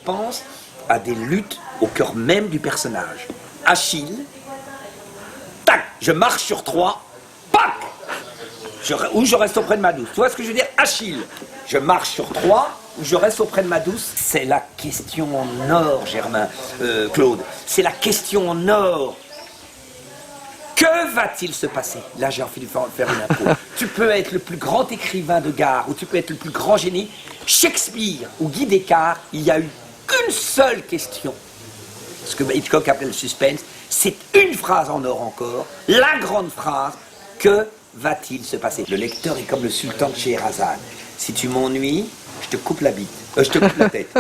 pense à des luttes au cœur même du personnage. Achille, tac, je marche sur Troie, pac, ou je reste auprès de ma douce. Tu vois ce que je veux dire? Achille, je marche sur Troie, ou je reste auprès de ma douce. C'est la question en or, Germain, Claude. C'est la question en or. Que va-t-il se passer? Là, j'ai envie de faire une info. Tu peux être le plus grand écrivain de gare, ou tu peux être le plus grand génie. Shakespeare ou Guy Descartes, il n'y a eu qu'une seule question. Ce que Hitchcock appelle le suspense, c'est une phrase en or encore, la grande phrase. Que va-t-il se passer? Le lecteur est comme le sultan de Scheherazade. Si tu m'ennuies, je te coupe la bite, je te coupe la tête.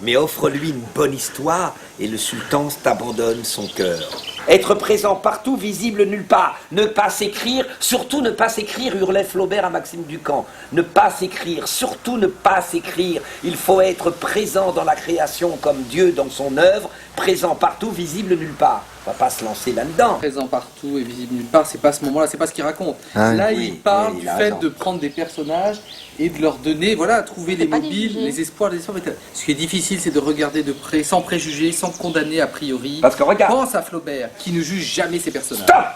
Mais offre-lui une bonne histoire et le sultan t'abandonne son cœur. Être présent partout, visible nulle part. Ne pas s'écrire, surtout ne pas s'écrire, hurlait Flaubert à Maxime Ducamp. Ne pas s'écrire, surtout ne pas s'écrire. Il faut être présent dans la création comme Dieu dans son œuvre, présent partout, visible nulle part. On va pas se lancer là-dedans. Présent partout et visible nulle part, c'est pas ce moment-là, c'est pas ce qu'il raconte. Là, oui, il parle du fait de prendre des personnages et de leur donner, voilà, trouver les mobiles, les espoirs, les espoirs. Ce qui est difficile, c'est de regarder de près, sans préjuger, sans condamner a priori. Parce que regarde. Pense à Flaubert, qui ne juge jamais ses personnages. Stop!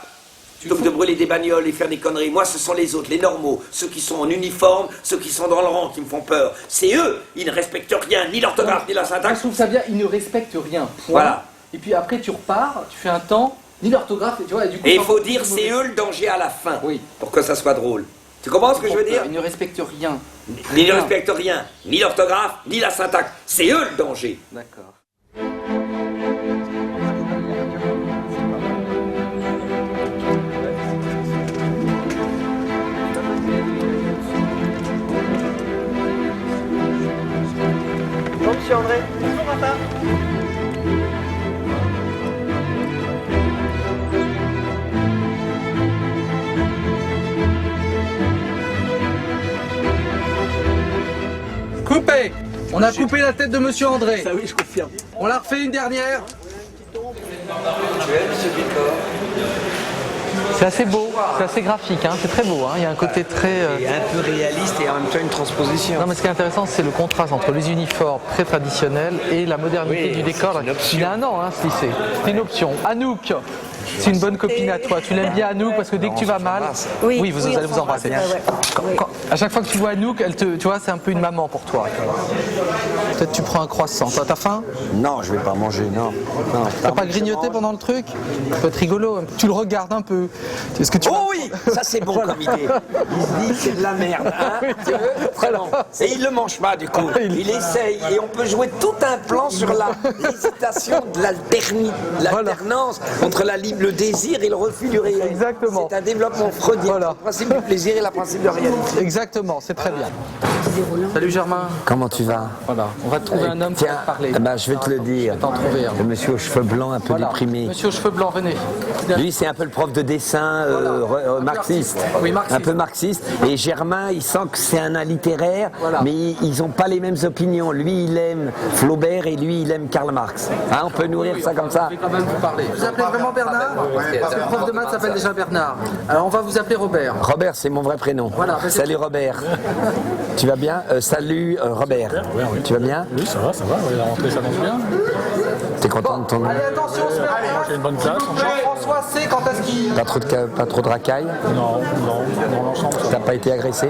Plutôt que de brûler des bagnoles et faire des conneries, moi ce sont les autres, les normaux, ceux qui sont en uniforme, ceux qui sont dans le rang qui me font peur. C'est eux, ils ne respectent rien, ni l'orthographe, ni la syntaxe. Je trouve ça bien, ils ne respectent rien. Point. Voilà. Et puis après tu repars, tu fais un temps, ni l'orthographe, et tu vois, et du coup... Et il faut dire c'est eux le danger à la fin, oui, pour que ça soit drôle. Tu comprends ce que je veux dire? Ils ne respectent rien. Ils ne respectent rien, ni l'orthographe, ni la syntaxe. C'est eux le danger. D'accord. Bonjour Monsieur André. Bonjour Martin. Coupé. On a coupé la tête de Monsieur André. Ah oui, je confirme. On l'a refait une dernière. Tu aimes ce décor? C'est assez beau, c'est assez graphique, hein, c'est très beau, hein, il y a un côté très... Et un peu réaliste et en même temps une transposition. Non mais ce qui est intéressant c'est le contraste entre les uniformes très traditionnels et la modernité du décor. Il a un an, hein, ce lycée, c'est une option. Anouk, c'est une bonne copine à toi, tu l'aimes bien Anouk parce que dès que tu vas mal, oui, vous allez vous embrasser. À chaque fois que tu vois Anouk, elle tu vois, c'est un peu une maman pour toi. Peut-être tu prends un croissant, toi t'as faim? Non, je vais pas manger, non. T'as pas grignoté pendant le truc? Ça peut être rigolo, tu le regardes un peu. Est-ce que tu Oh oui, ça c'est bon comme idée. Il se dit c'est de la merde, hein. Et il le mange pas du coup. Il essaye et on peut jouer tout un plan sur l'hésitation de l'alternance entre le désir et le refus du réel. Exactement. C'est un développement freudien. Voilà. Le principe du plaisir et le principe de réalité. Exactement, c'est très bien. Salut Germain. Comment tu vas? Voilà, on va te trouver un homme qui va te parler. Bah, je vais te le dire. T'en trouver un. Le monsieur aux cheveux blancs, un peu déprimé. Monsieur aux cheveux blancs, venez. Lui, c'est un peu le prof de dessin marxiste. Oui, marxiste. Un peu marxiste. Et Germain, il sent que c'est un littéraire, mais ils n'ont pas les mêmes opinions. Lui, il aime Flaubert et lui, il aime Karl Marx. Hein, on peut nourrir ça comme ça. Je vais quand même vous parler. Vous appelez vraiment Bernard? Parce que le prof de maths s'appelle déjà Bernard. Alors on va vous appeler Robert. Robert, c'est mon vrai prénom. Voilà. Salut Robert. Tu vas bien? Salut Robert. Tu vas bien? Oui, ça va, la rentrée s'annonce bien. T'es content de ton nom? Allez, attention, on se met en place. J'ai une bonne classe. Jean-François sait quand est-ce qu'il... Pas trop de racailles? Non, dans l'ensemble, ça T'as pas été agressé?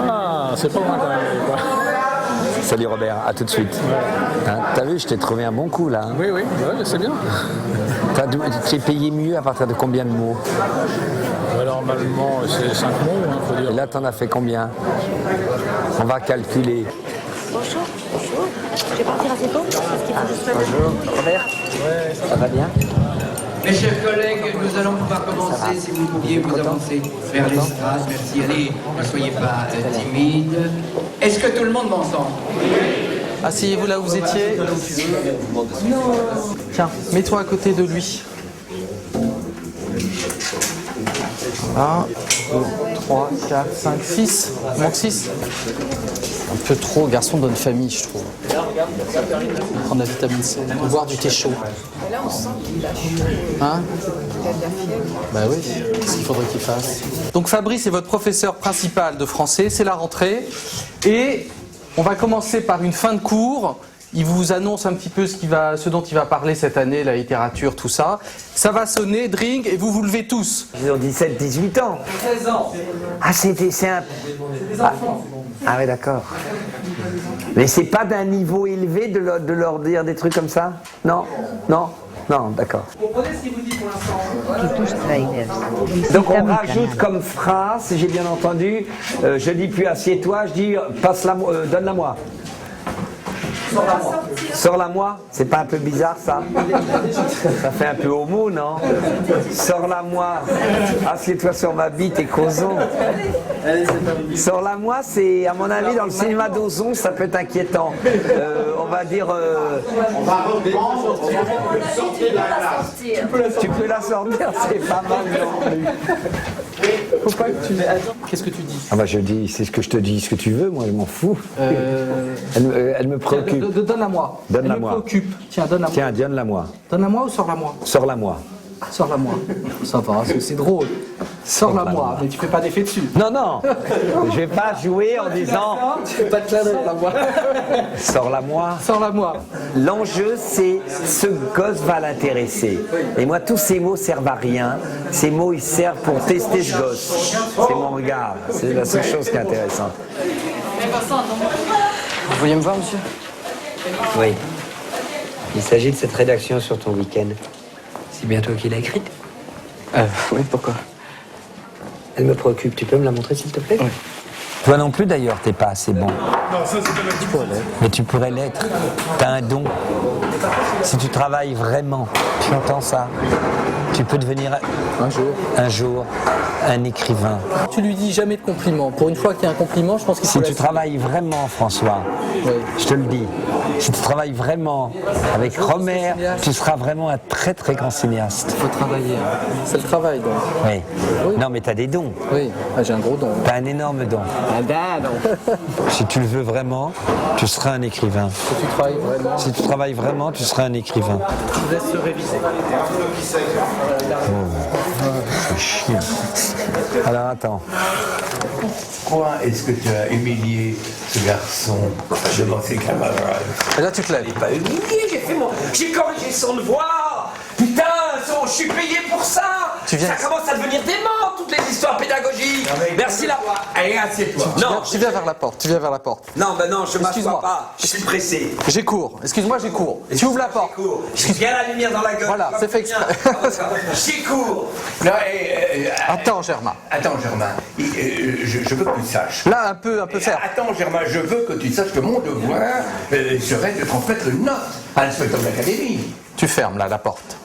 Ah, c'est pas loin quand même. Quoi. Salut Robert, à tout de suite. Hein, t'as vu, je t'ai trouvé un bon coup là. Hein. Oui, c'est bien. Tu es payé mieux à partir de combien de mots? Normalement, c'est 5 mots, hein, faut dire. Et là, t'en as fait combien? On va calculer. Bonjour. Je vais partir assez tôt parce qu'il faut que je sois... Bonjour, Robert. Ça va bien? Mes chers collègues, nous allons pouvoir commencer, si vous pouviez vous avancer vers l'estrade. Merci, allez, ne soyez pas timides. Est-ce que tout le monde m'entend? Asseyez-vous là où vous étiez. Tiens, mets-toi à côté de lui. 1, 2, 3, 4, 5, 6. Il manque 6. Un peu trop, garçon de bonne famille, je trouve. Prendre la vitamine C, boire du thé chaud. Là, on sent qu'il a Hein? de la fièvre. Bah oui, qu'est-ce qu'il faudrait qu'il fasse? Donc Fabrice est votre professeur principal de français, c'est la rentrée. Et on va commencer par une fin de cours il vous annonce un petit peu ce dont il va parler cette année, la littérature, tout ça. Ça va sonner, drink, et vous vous levez tous. Ils ont 17, 18 ans. 13 ans. Ah, c'est un... Ah oui, d'accord. Mais c'est pas d'un niveau élevé de leur dire des trucs comme ça? Non? Non? Non, d'accord. Vous comprenez ce qu'il vous dit pour l'instant? Donc on rajoute comme phrase, si j'ai bien entendu, je dis plus assieds-toi, je dis donne-la-moi. Sors-la-moi. Sors-la-moi, c'est pas un peu bizarre ça? Ça fait un peu homo, non? Sors-la-moi, assieds-toi sur ma bite et causons. Sors-la-moi, c'est, à mon avis, dans le cinéma d'Ozon, ça peut être inquiétant. On va dire. On va reprendre, on va sortir de la classe. Tu peux la sortir, c'est pas mal non plus. Faut pas que tu... Attends, qu'est-ce que tu dis? Ah bah je dis, c'est ce que je te dis, ce que tu veux, moi je m'en fous. Elle me préoccupe. Donne-la-moi. Donne-la-moi. Elle me préoccupe. Tiens, donne-la-moi. Tiens, donne-la-moi. Donne-la-moi ou sors-la-moi? Sors-la-moi. Sors-la-moi. Ça va, c'est drôle. Sors-la-moi, mais tu fais pas d'effet dessus. Non, non, je vais pas jouer en disant. Tu fais pas de clin d'œil. Sors-la-moi. Sors-la-moi. L'enjeu, c'est ce gosse va l'intéresser. Et moi, tous ces mots servent à rien. Ces mots, ils servent pour tester ce gosse. C'est mon regard. C'est la seule chose qui est intéressante. Vous vouliez me voir, monsieur? Oui. Il s'agit de cette rédaction sur ton week-end. C'est bien toi qui l'as écrite? Oui, pourquoi? Elle me préoccupe. Tu peux me la montrer, s'il te plaît? Oui. Toi non plus, d'ailleurs, t'es pas assez bon. Non, ça c'est pas la Mais tu pourrais l'être. T'as un don. Si tu travailles vraiment, tu entends ça, tu peux devenir un jour un écrivain. Tu lui dis jamais de compliments. Pour une fois qu'il y a un compliment, je pense qu'il faut Si tu travailles vraiment, François, je te le dis, si tu travailles vraiment avec Romer, tu seras vraiment un très très grand cinéaste. Il faut travailler. C'est le travail, donc. Oui. Non, mais t'as des dons. Oui, j'ai un gros don. T'as un énorme don. Si tu le veux vraiment, tu seras un écrivain. Si tu travailles vraiment. Si tu travailles vraiment, tu seras un écrivain. Je vous laisse réviser. C'est chiant. Alors attends. Pourquoi est-ce que tu as humilié ce garçon devant ses camarades? Et là, tu te lèves. Je l'ai pas humilié, j'ai corrigé son devoir. Putain, je suis payé pour ça. Ça commence à devenir dément, toutes les histoires pédagogiques. Merci la... Allez, assieds-toi. Non, tu viens vers la porte. Non, ben non, je m'assois pas. Je suis pressé. J'ai cours. Excuse-moi, j'ai cours. Tu ouvres la porte. J'ai bien la lumière dans la gueule. Voilà, c'est fait exprès. J'ai cours. Non, Attends, Germain. Attends, Germain. Je veux que tu saches. Là, un peu faire. Attends, Germain, je veux que tu saches que mon devoir serait de transmettre une note à l'inspecteur de l'académie. Tu fermes là la porte.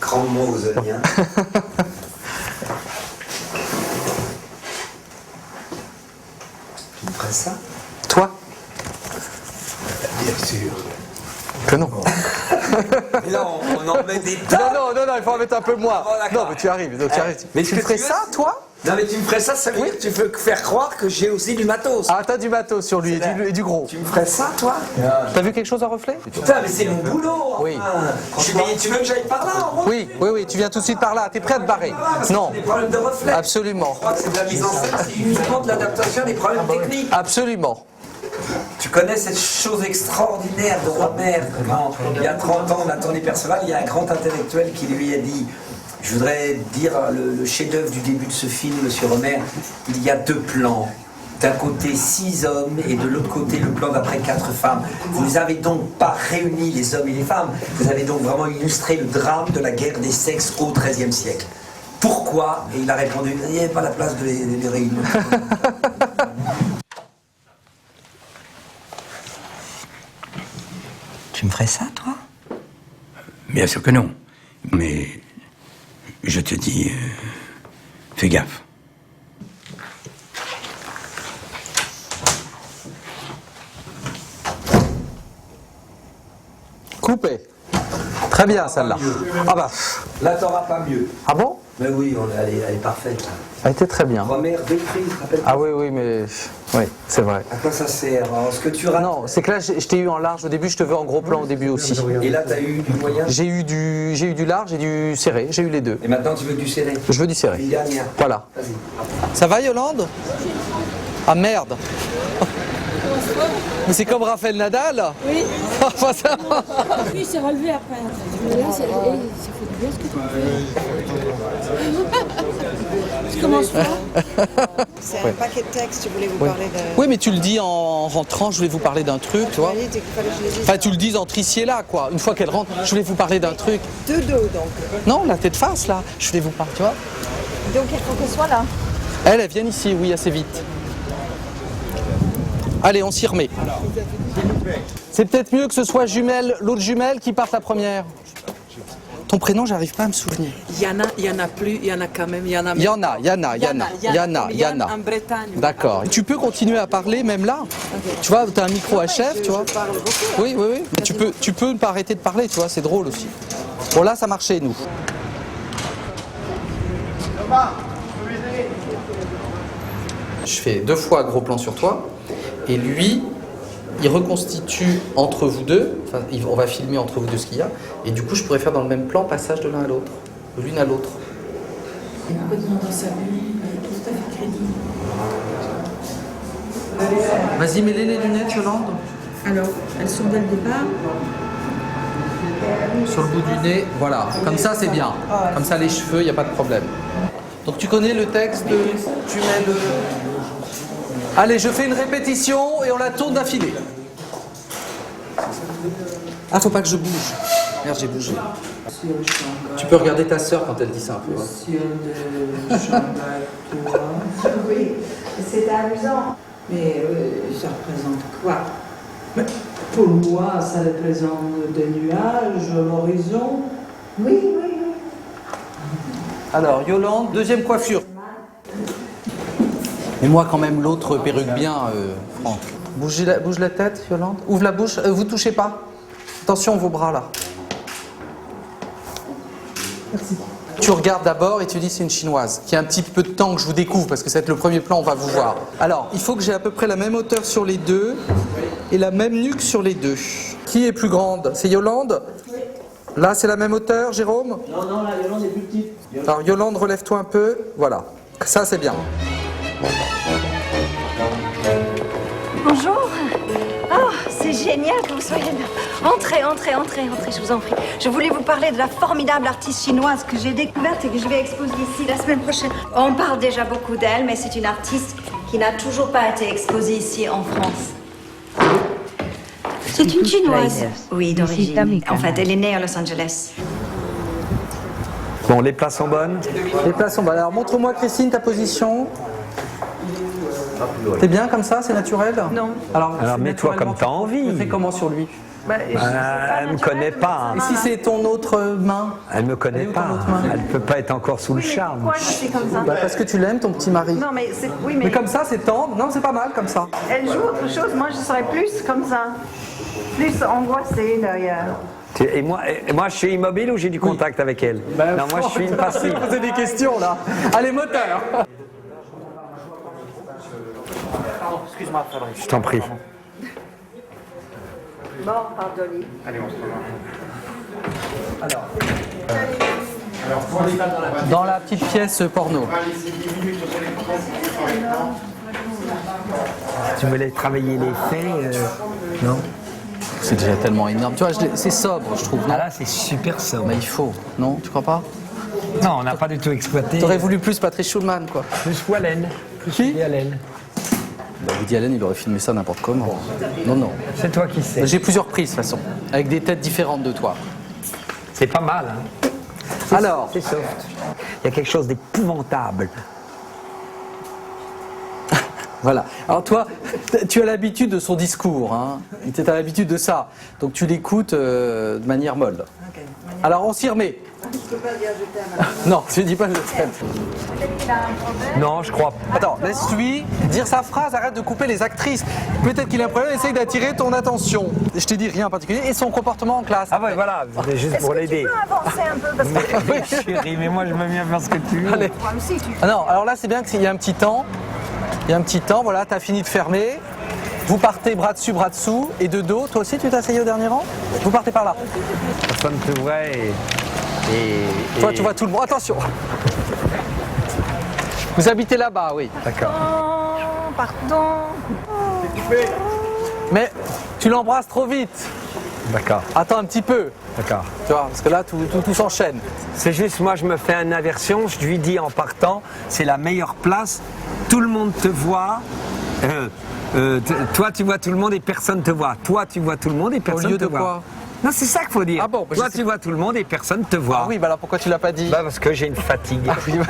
Grand mot, Ozonien. Tu me ferais ça? Toi? Bien sûr. Que non. Mais là, on en met des tas. Non, il faut en mettre un peu moins. Bon, d'accord. Non, mais tu arrives. Mais tu ferais ça, toi? Non, mais tu me ferais ça, ça veut dire que tu veux faire croire que j'ai aussi du matos. Ah, t'as du matos sur lui et du gros. Tu me ferais ça, toi? T'as vu quelque chose à reflet? Putain, mais c'est mon boulot. Oui. Tu veux que j'aille par là, en gros? Oui, tu viens tout de suite par là. T'es prêt à te barrer? Non. Des problèmes de reflet. Absolument. Je crois que c'est de la mise en scène, c'est uniquement de l'adaptation des problèmes techniques. Absolument. Tu connais cette chose extraordinaire de Romer. Il y a 30 ans, on a tourné Perceval, il y a un grand intellectuel qui lui a dit, je voudrais dire le chef-d'œuvre du début de ce film, Monsieur Romer, il y a 2 plans. D'un côté 6 hommes et de l'autre côté le plan d'après 4 femmes. Vous n'avez donc pas réuni les hommes et les femmes, vous avez donc vraiment illustré le drame de la guerre des sexes au XIIIe siècle. Pourquoi? Et il a répondu, il n'y avait pas la place de les réunir. Tu me ferais ça, toi? Bien sûr que non. Mais je te dis, fais gaffe. Coupé. Très bien, celle-là. Ah bah. Là, t'auras pas mieux. Ah bon? Mais oui, elle est parfaite. Là. Elle était très bien. Romer décrit, rappelle. Ah oui, mais... Oui, c'est vrai. À quoi ça sert? Alors, ce que tu rates... Non, c'est que là, je t'ai eu en large au début, je te veux en gros plan au début aussi. Et là, t'as eu du moyen? J'ai eu du large et du serré, j'ai eu les deux. Et maintenant, tu veux du serré? Je veux du serré. Une dernière. Voilà. Vas-y. Ça va, Yolande? Ah merde. Mais c'est comme Raphaël Nadal. Oui. Enfin, ça... Oui, c'est relevé après. Là, ça fait du bien ce que tu fais. Je commence pas. C'est un paquet de textes, je voulais vous parler de... Oui, mais tu le dis en rentrant, je voulais vous parler d'un truc, tu vois. Enfin, tu le dis en tricier là, quoi. Une fois qu'elle rentre, je voulais vous parler d'un truc. De dos, donc. Non, la tête face, là. Je voulais vous parler, tu vois. Donc, il faut qu'elle soit là. Elle vient ici, oui, assez vite. Allez, on s'y remet. C'est peut-être mieux que ce soit l'autre jumelle qui parte la première. Ton prénom, j'arrive pas à me souvenir. Il y en a plus, il y en a quand même, Yana. En Bretagne. D'accord. Tu peux continuer à parler même là. Okay. Tu vois, tu as un micro à chef, tu vois. Je parle beaucoup. Oui. Mais tu peux ne pas arrêter de parler, tu vois, c'est drôle aussi. Bon, là, ça marchait, nous. Je fais 2 fois gros plan sur toi, et lui, il reconstitue entre vous deux, enfin, on va filmer entre vous deux ce qu'il y a, et du coup, je pourrais faire dans le même plan passage de l'un à l'autre, de l'une à l'autre. Vas-y, mets-les les lunettes, Yolande. Alors, elles sont dès le départ. Sur le bout du nez, voilà. Comme ça, c'est bien. Comme ça, les cheveux, il n'y a pas de problème. Donc, tu connais le texte de... Tu mets le... Allez, je fais une répétition et on la tourne d'affilée. Ah, faut pas que je bouge. Merde, j'ai bougé. Tu peux regarder ta sœur quand elle dit ça un peu. Oui, c'est amusant. Mais ça représente quoi? Pour moi, ça représente des nuages, l'horizon. Oui. Alors, Yolande, deuxième coiffure. Et moi, quand même, l'autre perruque bien, Franck. Bouge la tête, Yolande. Ouvre la bouche. Vous touchez pas. Attention, vos bras, là. Merci. Tu regardes d'abord et tu dis c'est une chinoise. Qui a un petit peu de temps que je vous découvre parce que ça va être le premier plan, on va vous voir. Alors, il faut que j'ai à peu près la même hauteur sur les deux et la même nuque sur les deux. Qui est plus grande? C'est Yolande? Oui. Là, c'est la même hauteur, Jérôme? Non, là, Yolande est plus petite. Alors, Yolande, relève-toi un peu. Voilà. Ça, c'est bien. Bonjour. Oh, c'est génial que vous soyez là. Entrez, je vous en prie. Je voulais vous parler de la formidable artiste chinoise que j'ai découverte et que je vais exposer ici la semaine prochaine. On parle déjà beaucoup d'elle, mais c'est une artiste qui n'a toujours pas été exposée ici en France. C'est une chinoise. Oui, d'origine. En fait, elle est née à Los Angeles. Bon, les places sont bonnes? Les places sont bonnes. Alors, montre-moi, Christine, ta position. T'es bien comme ça, c'est naturel? Non. Alors mets-toi comme t'as envie. Tu fais comment sur lui? Elle me connaît pas. Et si c'est ton autre main? Elle me connaît pas. Elle peut pas être encore sous le charme. Pourquoi c'est comme ça? Parce que tu l'aimes, ton petit mari. Non, mais c'est... Oui, mais comme ça, c'est tendre. Non, c'est pas mal comme ça. Elle joue autre chose. Moi, je serais plus comme ça. Plus angoissée, d'ailleurs. Et moi, je suis immobile ou j'ai du contact avec elle? Non, moi, je suis une passive. Je vais poser des questions, là. Allez, moteur. Excuse-moi, Fabrice. Je t'en prie. Bon, pardonnez. Allez, on se Alors, dans la petite pièce porno. Tu voulais travailler les faits non? C'est déjà tellement énorme. Tu vois, c'est sobre, je trouve. Non? Ah là, c'est super sobre. Mais il faut, non? Tu crois pas? Non, on n'a pas du tout exploité. T'aurais voulu plus Patrick Schulman, quoi. Plus Wallen. Qui? Woody Allen. Bah, Woody Allen, il aurait filmé ça n'importe comment. Non. C'est toi qui sais. J'ai plusieurs prises, de toute façon, avec des têtes différentes de toi. C'est pas mal, hein? Alors, c'est soft. Il y a quelque chose d'épouvantable. Voilà. Alors toi, tu as l'habitude de son discours, hein. Tu as l'habitude de ça. Donc tu l'écoutes de manière molle. Okay. Alors on s'y remet. Je peux pas dire je t'aime. Non, tu dis pas je t'aime. Non, je crois pas. Attends, laisse-lui dire sa phrase, arrête de couper les actrices. Peut-être qu'il a un problème, essaye d'attirer ton attention. Je t'ai dit rien en particulier. Et son comportement en classe. Ah ouais, voilà, c'était juste pour l'aider. Tu peux avancer un peu parce que... Oui, chérie, mais moi je me viens faire ce que tu veux. Allez. Ah non, alors là c'est bien qu'il y a un petit temps. Il y a un petit temps, voilà, t'as fini de fermer. Vous partez bras dessus, bras dessous. Et de dos, toi aussi tu t'es asseyé au dernier rang? Vous partez par là. Personne ne te voit et... Toi tu vois tout le monde. Attention. Vous habitez là-bas, oui. D'accord. Pardon. Mais tu l'embrasses trop vite. D'accord. Attends un petit peu. D'accord. Tu vois, parce que là, tout s'enchaîne. C'est juste, moi, je me fais une aversion. Je lui dis en partant, c'est la meilleure place. Tout le monde te voit. Toi, tu vois tout le monde et personne te voit. Toi, tu vois tout le monde et personne te voit. Quoi? Non, c'est ça qu'il faut dire. Ah bon, toi, tu vois tout le monde et personne te voit. Ah oui, bah alors pourquoi tu l'as pas dit? Bah parce que j'ai une fatigue. Ah oui,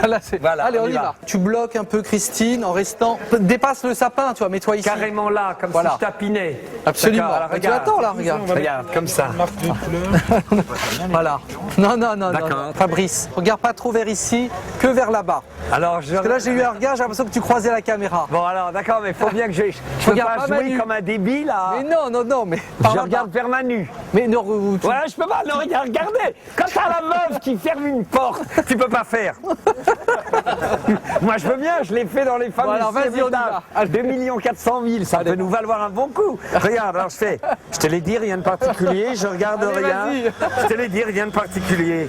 voilà, allez, on y va. Tu bloques un peu Christine en restant. Dépasse le sapin, tu vois, mets-toi ici. Carrément là, comme si je tapinais. Absolument. Alors, Tu attends là, regarde. Regarde, comme ça. Voilà. Non. D'accord. Fabrice, regarde pas trop vers ici, que vers là-bas. Alors, parce que là, j'ai eu un regard, j'ai l'impression que tu croisais la caméra. Bon, alors, d'accord, mais il faut bien que je peux pas jouer Manu. comme un débile là. Mais non, mais. Je regarde vers Manu. Mais non, ouais, je peux pas, non, regardez. Quand t'as la meuf qui ferme une porte, tu peux pas faire. Moi, je veux bien, je l'ai fait dans les fameux. Bon, alors, vas-y, on y va. 2 400 000, ça peut nous valoir un bon coup. Regarde, alors je te l'ai dit, rien de particulier, je regarde rien. Je te l'ai dit, rien de particulier.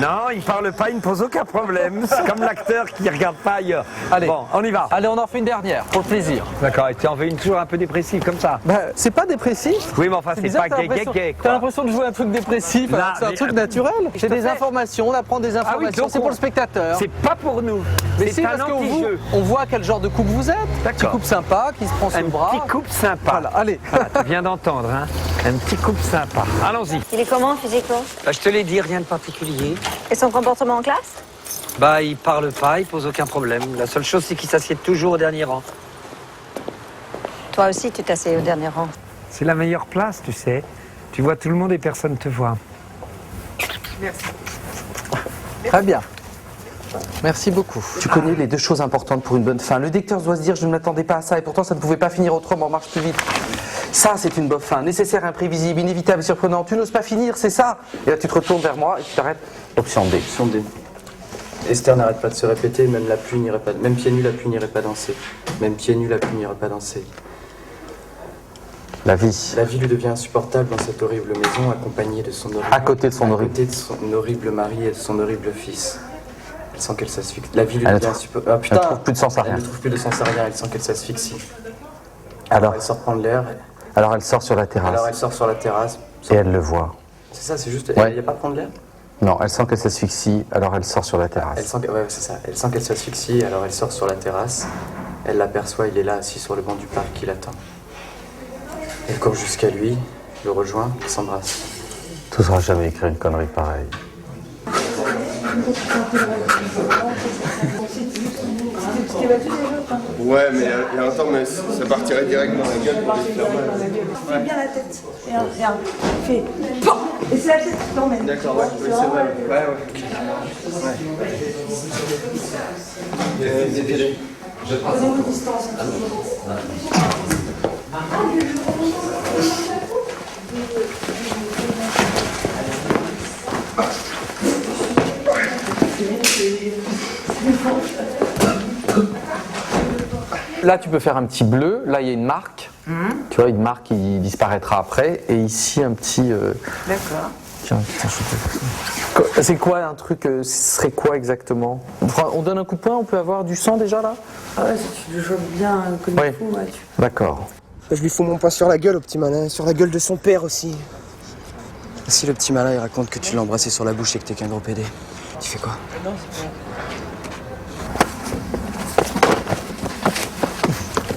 Non, il parle pas, il ne pose aucun problème. C'est comme l'acteur qui regarde pas ailleurs. Allez. Bon, on y va. Allez, on en fait une dernière, pour le plaisir. D'accord, et tu en veux une toujours un peu dépressive comme ça? Bah, c'est pas dépressif. Oui, mais enfin, c'est pas gay. T'as l'impression de jouer un truc dépressif, alors c'est un truc naturel. C'est des informations, on apprend des informations, c'est pour le spectateur. C'est pas pour nous. Mais c'est un parce que anti-jeu. on voit quel genre de couple vous êtes. Petit couple sympa qui se prend sous le bras. Un petit couple sympa. Voilà, allez. Voilà, tu viens d'entendre, hein. Un petit couple sympa. Allons-y. Il est comment physiquement? Bah, je te l'ai dit, rien de particulier. Et son comportement en classe? Bah, il parle pas, il pose aucun problème. La seule chose, c'est qu'il s'assied toujours au dernier rang. Toi aussi, tu t'assieds au dernier rang. C'est la meilleure place, tu sais. Tu vois tout le monde et personne te voit. Merci. Très bien. Merci beaucoup. Tu connais les deux choses importantes pour une bonne fin. Le lecteur doit se dire je ne m'attendais pas à ça et pourtant ça ne pouvait pas finir autrement, marche plus vite. Ça c'est une bonne fin, nécessaire, imprévisible, inévitable, surprenant. Tu n'oses pas finir, c'est ça. Et là tu te retournes vers moi et tu t'arrêtes. Option D. Option D. Esther n'arrête pas de se répéter, même la pluie n'irait pas, même pieds nus la pluie n'irait pas danser. Même pieds nus la pluie n'irait pas danser. La vie. La vie lui devient insupportable dans cette horrible maison, accompagnée de son horrible... À côté de son horrible mari et de son horrible fils. Elle sent qu'elle s'asphyxie. La vie lui Elle devient insupportable. Ah putain, elle trouve plus de sens à rien. Elle ne trouve plus de sens à rien, elle sent qu'elle s'asphyxie. Alors elle sort prendre l'air. Alors elle sort sur la terrasse. Alors elle sort sur la terrasse. Et elle le voit. C'est ça, c'est juste... Ouais. Il n'y a pas prendre l'air? Non, elle sent qu'elle s'asphyxie, alors elle sort sur la terrasse. Elle sent ouais, c'est ça. Elle sent qu'elle s'asphyxie, alors elle sort sur la terrasse. Elle l'aperçoit, il est là, assis sur le banc du parc, qui l'attend. Elle court jusqu'à lui, le rejoint, ils s'embrassent. Tu n'oseras jamais écrire une connerie pareille. Ouais, mais il y a un temps, mais ça partirait direct dans la gueule pour les faire mal. Fais bien la tête. Regarde. Fais. Et c'est la tête qui t'emmène. D'accord, ouais, oui, c'est vrai. Ouais. Prenez une distance. Là, tu peux faire un petit bleu. Là, il y a une marque. Tu vois, une marque qui disparaîtra après. Et ici, un petit... D'accord. Tiens, c'est quoi un truc ce serait quoi exactement? On donne un coup de poing, on peut avoir du sang déjà là? Ah ouais, si tu le joues bien comme il faut, ouais, tu... D'accord. Je lui fous mon poing sur la gueule au petit malin, sur la gueule de son père aussi. Si le petit malin il raconte que tu l'as embrassé sur la bouche et que t'es qu'un gros pédé, tu fais quoi?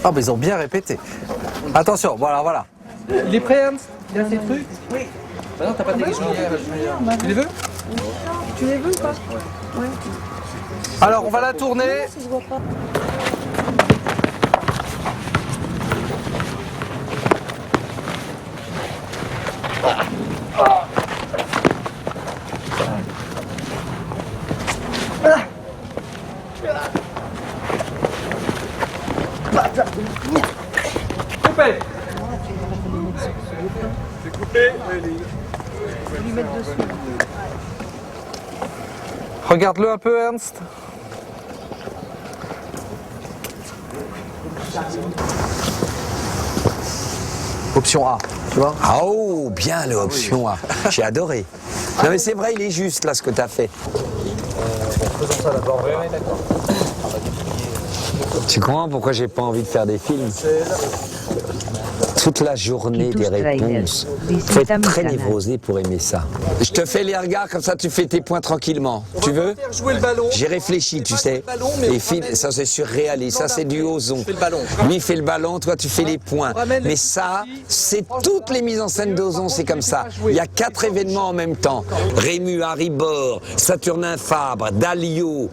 Ah, mais ils ont bien répété. Attention, voilà. Il est prêt, Ernst? Il a ses trucs? Oui. Bah non, t'as pas des choses. Tu les veux? Tu les veux ou pas? Ouais. Alors, on va la tourner. Ça se voit pas. Coupé. C'est coupé. Lui mettre dessus. Regarde-le un peu, Ernst. Option A, tu vois? Ah oh, bien l'option A. J'ai adoré. Non mais c'est vrai, il est juste là ce que tu as fait. Faisons ça d'abord. Oui, d'accord. Tu comprends pourquoi j'ai pas envie de faire des films? Toute la journée des réponses. Faut être très névrosé pour aimer ça. Je te fais les regards, comme ça tu fais tes points tranquillement. Tu veux? Faire jouer le ballon. J'ai réfléchi, tu sais. Et ça c'est surréaliste, ça c'est du ozon. Lui il fait le ballon, toi tu fais les points. Mais ça, c'est toutes les mises en scène d'ozon, c'est comme ça. Il y a 4 événements en même temps. Rému, Haribor, Saturnin Fabre, Dalio,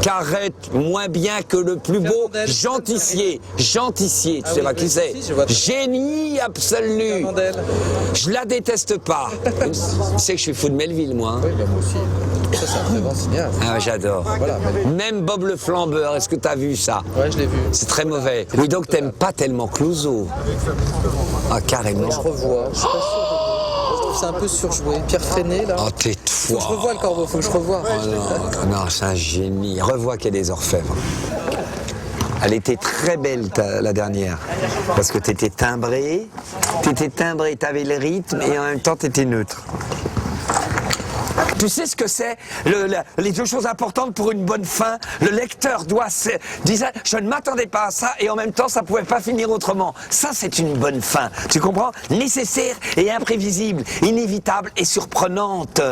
Carrette, moins bien que le plus beau, Gentissier, tu sais pas qui c'est? Génie absolu. Je la déteste pas. Tu sais que je suis fou de Melville, moi. Oui, moi aussi. Ça, c'est un très bon cinéaste. Ah, j'adore. Voilà, même Bob le Flambeur, est-ce que t'as vu ça? Ouais, je l'ai vu. C'est très mauvais. Oui, donc t'aimes pas tellement Clouseau. Ah, carrément. Je revois. Je suis pas sûr. Je trouve ça un peu surjoué. Pierre Freinet, là. Oh, tais-toi. Faut que je revoie le Corbeau, faut que je revoie. Oh, non, c'est un génie. Revois qu'elle est des Orfèvres. Elle était très belle, la dernière, parce que t'étais timbré, t'avais le rythme et en même temps t'étais neutre. Tu sais ce que c'est les 2 choses importantes pour une bonne fin? Le lecteur doit dire « je ne m'attendais pas à ça » et en même temps ça pouvait pas finir autrement. Ça c'est une bonne fin, tu comprends? Nécessaire et imprévisible, inévitable et surprenante.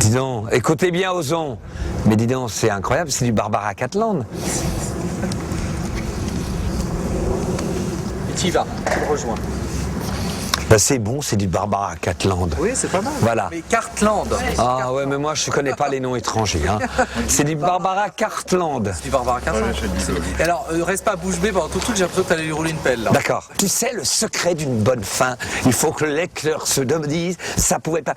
Dis donc, écoutez bien Ozon. Mais dis donc, c'est incroyable, c'est du Barbara Catland. Et tu y vas, tu me rejoins. Ben c'est bon, c'est du Barbara Catland. Oui, c'est pas mal. Voilà. Mais Cartland. Ah ouais, mais moi je connais pas les noms étrangers. Hein. C'est du Barbara Cartland. C'est du Barbara Cartland. Et alors, reste pas bouche bée pendant tout le truc, j'ai l'impression que t'allais lui rouler une pelle là. D'accord. Tu sais, le secret d'une bonne fin, il faut que le lecteur se dise, ça pouvait pas.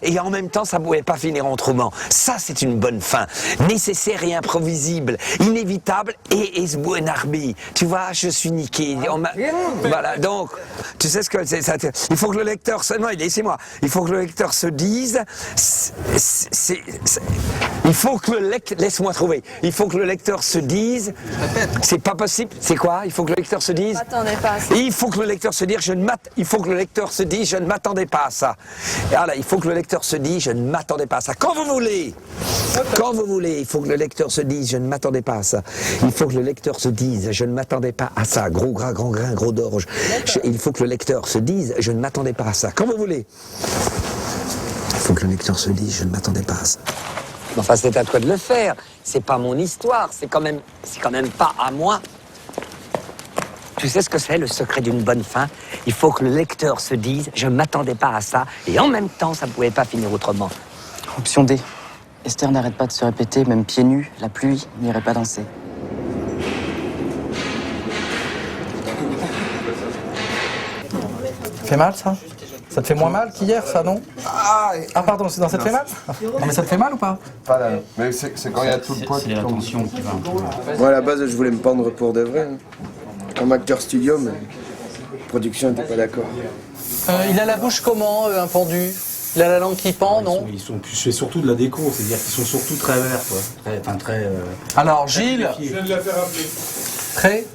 Et en même temps, ça pouvait pas finir autrement. Ça, c'est une bonne fin. Nécessaire et imprévisible, inévitable et esbuenarbi. Tu vois, je suis niqué. Voilà, donc, tu sais ce que c'est ça. Il faut que le lecteur se... Non, laissez-moi. Il faut que le lecteur se dise... Il faut que le lecteur... Laisse-moi trouver. Il faut que le lecteur se dise... C'est pas possible. C'est quoi? Il faut que le lecteur se dise... Attendez pas à ça. Il faut que le lecteur se dise... Il faut que le lecteur se dise... Je ne m'attendais pas à ça. Voilà, il faut que le lecteur se dise... Je ne m'attendais pas à ça. Quand vous voulez. Quand vous voulez. Il faut que le lecteur se dise... Je ne m'attendais pas à ça. Il faut que le lecteur se dise... Je ne m'attendais pas à ça. Gros gras, grand grain, gros d'orge. Il faut que le lecteur se dise... Je ne m'attendais pas à ça. Quand vous voulez. Il faut que le lecteur se dise, je ne m'attendais pas à ça. Enfin, c'est à toi de le faire. C'est pas mon histoire. C'est quand même pas à moi. Tu sais ce que c'est, le secret d'une bonne fin? Il faut que le lecteur se dise, je ne m'attendais pas à ça. Et en même temps, ça ne pouvait pas finir autrement. Option D. Esther n'arrête pas de se répéter, même pieds nus, la pluie n'irait pas danser. Ça fait mal, ça? Ça te fait moins mal qu'hier, ça, non? Ah pardon, ça te fait mal? Non, mais ça te fait mal ou pas? Pas là. Mais c'est quand il y a tout le poids qui tombe. Attention qui va un peu. Moi, à la base, je voulais me pendre pour de vrai. Hein. Comme acteur studio, mais la production n'était pas d'accord. Il a la bouche comment, un pendu? Il a la langue qui pend, non? C'est surtout de la déco, c'est-à-dire qu'ils sont surtout très verts, quoi. Très. Alors, Gilles. Je viens de la faire appeler. Très.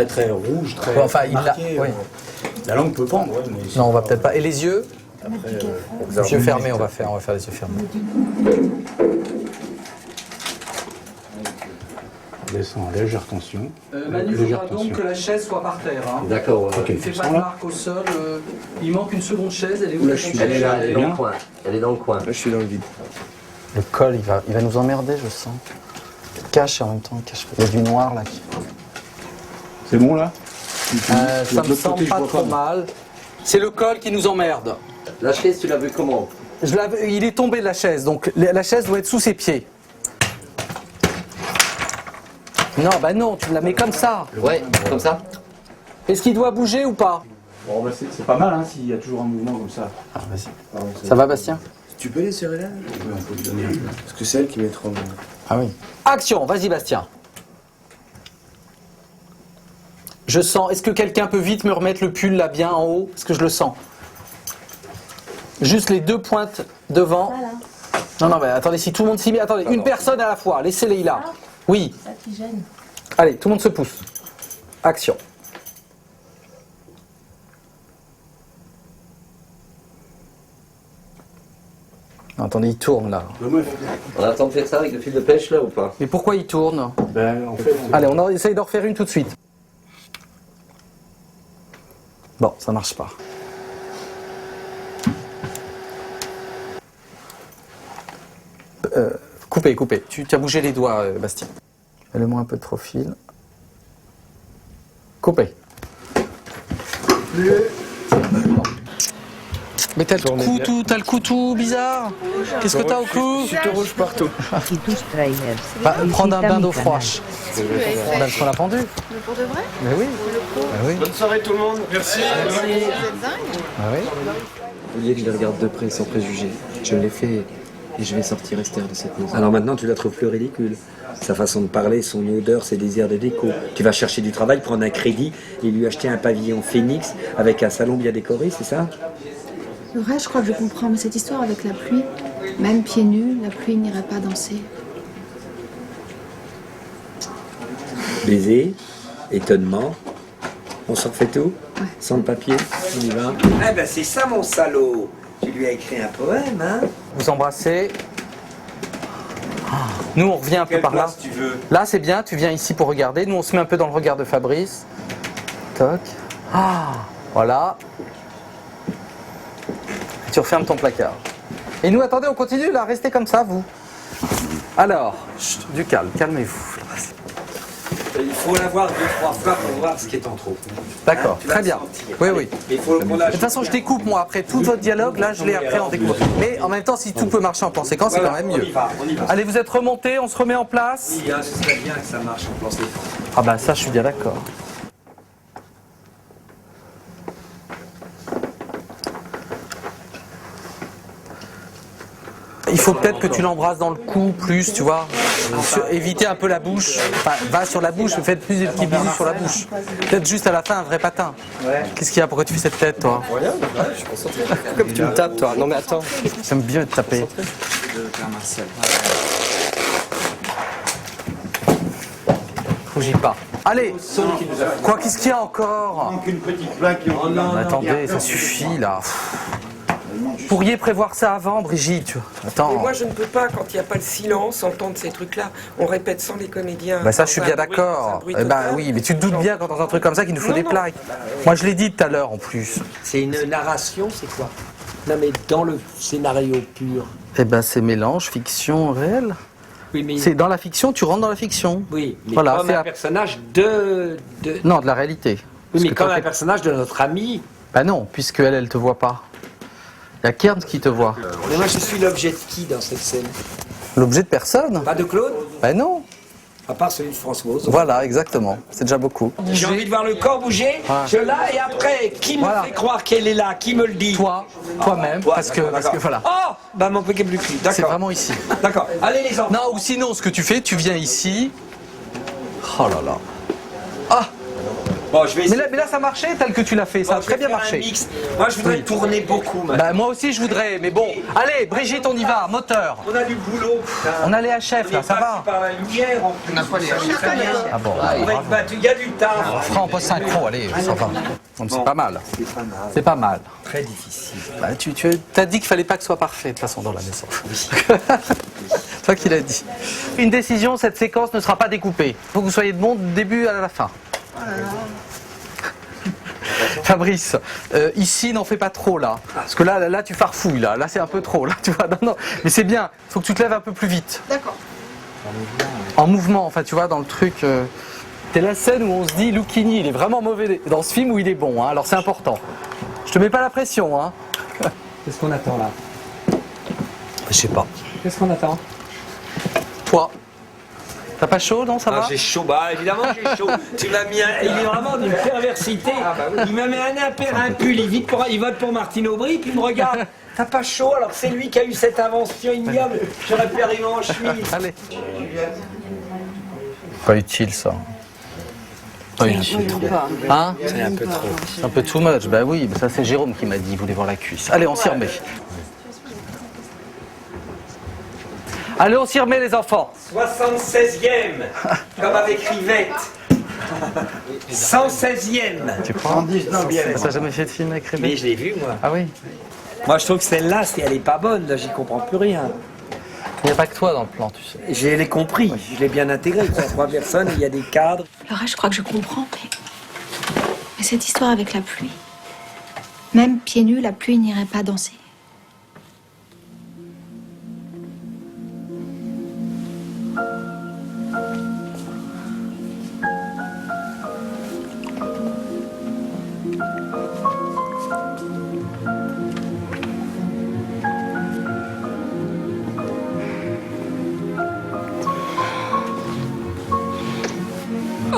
Très rouge, très. Enfin, il l'a. Oui. La langue peut pendre, ouais, mais. Non, on va peut-être pas. Et les yeux? Après, les yeux fermés, on va faire les yeux fermés. On descend en légère tension. Manu, il faudra donc que la chaise soit par terre. Hein. D'accord, Il ne fait pas de marque au sol. Il manque une seconde chaise. Elle est où? Là, elle est là, elle est dans le coin. Elle est dans le coin. Là, je suis dans le vide. Le col, il va nous emmerder, je sens. Il cache et en même temps, il cache. Il y a du noir là. C'est bon là? Ça me semble pas trop mal. C'est le col qui nous emmerde. La chaise, tu l'as vu comment? Il est tombé de la chaise, donc la chaise doit être sous ses pieds. Non, bah non, tu la mets comme ça. Ouais, comme ça. Est-ce qu'il doit bouger ou pas? Bon, bah c'est pas mal, hein, s'il y a toujours un mouvement comme ça. Ah, vas-y. Ça va, Bastien? Tu peux les serrer là? Oui, on peut lui donner un peu. Parce que c'est elle qui met trop. Ah oui. Action, vas-y Bastien. Je sens, est-ce que quelqu'un peut vite me remettre le pull là bien en haut? Est-ce que je le sens? Juste les 2 pointes devant. Voilà. Non, mais attendez, si tout le monde s'y met, attendez, une personne à la fois, laissez-les là. Oui. Ça qui gêne. Allez, tout le monde se pousse. Action. Attendez, il tourne là. On attend de faire ça avec le fil de pêche là ou pas? Mais pourquoi il tourne? Allez, on essaye d'en refaire une tout de suite. Bon, ça marche pas. Coupez. Tu as bougé les doigts, Bastien. Mets-le-moi un peu de profil. Coupez. Mais t'as le cou tout bizarre. Qu'est-ce que t'as au cou? Je suis rouge partout. Prendre un bain d'eau froide. Parce qu'on l'a pendu. Mais pour de vrai? Mais oui. Oui. Bonne soirée tout le monde. Merci. Vous êtes dingue. Ah oui. Vous vouliez que je les regarde de près sans préjugés. Je l'ai fait et je vais sortir Esther de cette maison. Alors maintenant, tu la trouves plus ridicule. Sa façon de parler, son odeur, ses désirs de déco. Tu vas chercher du travail, prendre un crédit et lui acheter un pavillon Phoenix avec un salon bien décoré, c'est ça? Le reste, je crois que je comprends, mais cette histoire avec la pluie, même pieds nus, la pluie n'irait pas danser. Baiser, étonnement, on s'en refait tout? Ouais. Sans le papier, on y va. Eh ben c'est ça mon salaud. Tu lui as écrit un poème, hein? Vous embrassez. Nous, on revient un peu par là. Tu veux? Là, c'est bien, tu viens ici pour regarder. Nous, on se met un peu dans le regard de Fabrice. Toc. Ah, voilà. Et tu refermes ton placard. Et nous, attendez, on continue là, restez comme ça, vous. Alors, chut, du calme, calmez-vous. Il faut l'avoir 2-3 fois pour voir ce qui est en trop. D'accord, très bien. Oui. Il faut qu'on De toute façon, je découpe, moi, après tout votre dialogue, là, je l'ai après en découpe. Mais en même temps, si tout peut marcher en plan séquence, c'est quand même mieux. On y va. Allez, vous êtes remontés, on se remet en place. Oui, hein, ce serait bien que ça marche en plan séquence. Ah bah ça, je suis bien d'accord. Il faut peut-être que tu l'embrasses dans le cou plus, tu vois. Éviter un peu la bouche. Enfin, va sur la bouche, faites plus des petits bisous sur la bouche. Peut-être juste à la fin un vrai patin. Qu'est-ce qu'il y a? Pourquoi tu fais cette tête, toi? Rien, je suis concentré. Comme tu me tapes, toi. Non mais attends. J'aime bien te taper. Rougis pas. Allez, quoi, qu'est-ce qu'il y a encore? Une petite plaque. Attendez, ça suffit là. Vous pourriez prévoir ça avant, Brigitte. Attends. Mais moi, je ne peux pas, quand il n'y a pas le silence, entendre ces trucs-là. On répète sans les comédiens. Bah ça, je suis bien d'accord. Bah oui, mais tu te doutes bien quand dans un truc comme ça qu'il nous faut des plaques. Moi, je l'ai dit tout à l'heure en plus. C'est une narration, c'est quoi? Non, mais dans le scénario pur. Eh ben, c'est mélange fiction réel. Oui, mais... C'est dans la fiction, tu rentres dans la fiction. Oui, mais voilà, comme un personnage de... Non, de la réalité. Oui, mais comme un personnage de notre ami. Bah non, puisque elle te voit pas. Il y a Kern qui te voit. Mais moi, je suis l'objet de qui dans cette scène? L'objet de personne. Pas de Claude? Bah non. À part celui de Françoise. Voilà, exactement. C'est déjà beaucoup. J'ai envie de voir le corps bouger. Je l'ai et après, qui me fait croire qu'elle est là? Qui me le dit? Toi-même, parce que voilà. Oh, bah mon péquet plus cul. C'est vraiment ici. D'accord. Allez les enfants. Non, ou sinon, ce que tu fais, tu viens ici. Oh là là. Ah. Bon, je vais essayer. Mais là, ça marchait tel que tu l'as fait, ça a très bien marché. Moi, je voudrais tourner beaucoup. Bah, moi aussi, je voudrais, mais bon. Allez, Brigitte, on y va, moteur. On a du boulot. On a les HF, là, ça va. Par la lumière, on n'a pas les HF. Ah bon, on va être battu, il y a du taf. On fera en post-synchro, allez, ça va. C'est pas mal. C'est pas mal. Très difficile. Bah, tu as dit qu'il fallait pas que ce soit parfait, de toute façon, dans la maison. Toi qui l'as dit. Une décision, cette séquence ne sera pas découpée. Il faut que vous soyez de bon du début à la fin. Fabrice, ici n'en fais pas trop là, parce que là tu farfouilles là c'est un peu trop là, tu vois. Non, mais c'est bien. Il faut que tu te lèves un peu plus vite. D'accord. En mouvement, enfin tu vois dans le truc. C'est la scène où on se dit Lucchini, il est vraiment mauvais dans ce film où il est bon. Hein, alors c'est important. Je te mets pas la pression. Hein. Qu'est-ce qu'on attend là? Je sais pas. Qu'est-ce qu'on attend? Toi. T'as pas chaud, non? Ça va? J'ai chaud, bah évidemment j'ai chaud. Tu m'as mis il est vraiment d'une perversité. Il m'a mis un pull, il vote pour Martine Aubry, puis il me regarde. T'as pas chaud alors que c'est lui qui a eu cette invention ignoble. J'aurais pu arriver en chemise. Allez. Pas utile ça. Pas utile. Hein? C'est un peu trop. C'est un peu too much, bah oui, ça c'est Jérôme qui m'a dit, il voulait voir la cuisse. Allez, on s'y remet. Allez, on s'y remet les enfants. 76e, comme avec Rivette. 116e. Tu crois? 119e. Ça n'a jamais fait de film avec Rivette? Mais je l'ai vu moi. Ah oui? Moi, je trouve que celle-là, si elle est pas bonne, là, j'y comprends plus rien. Il n'y a pas que toi dans le plan, tu sais. Je l'ai compris, je l'ai bien intégré. Il y a 3 personnes, il y a des cadres. Laura, je crois que je comprends, mais cette histoire avec la pluie. Même pieds nus, la pluie n'irait pas danser.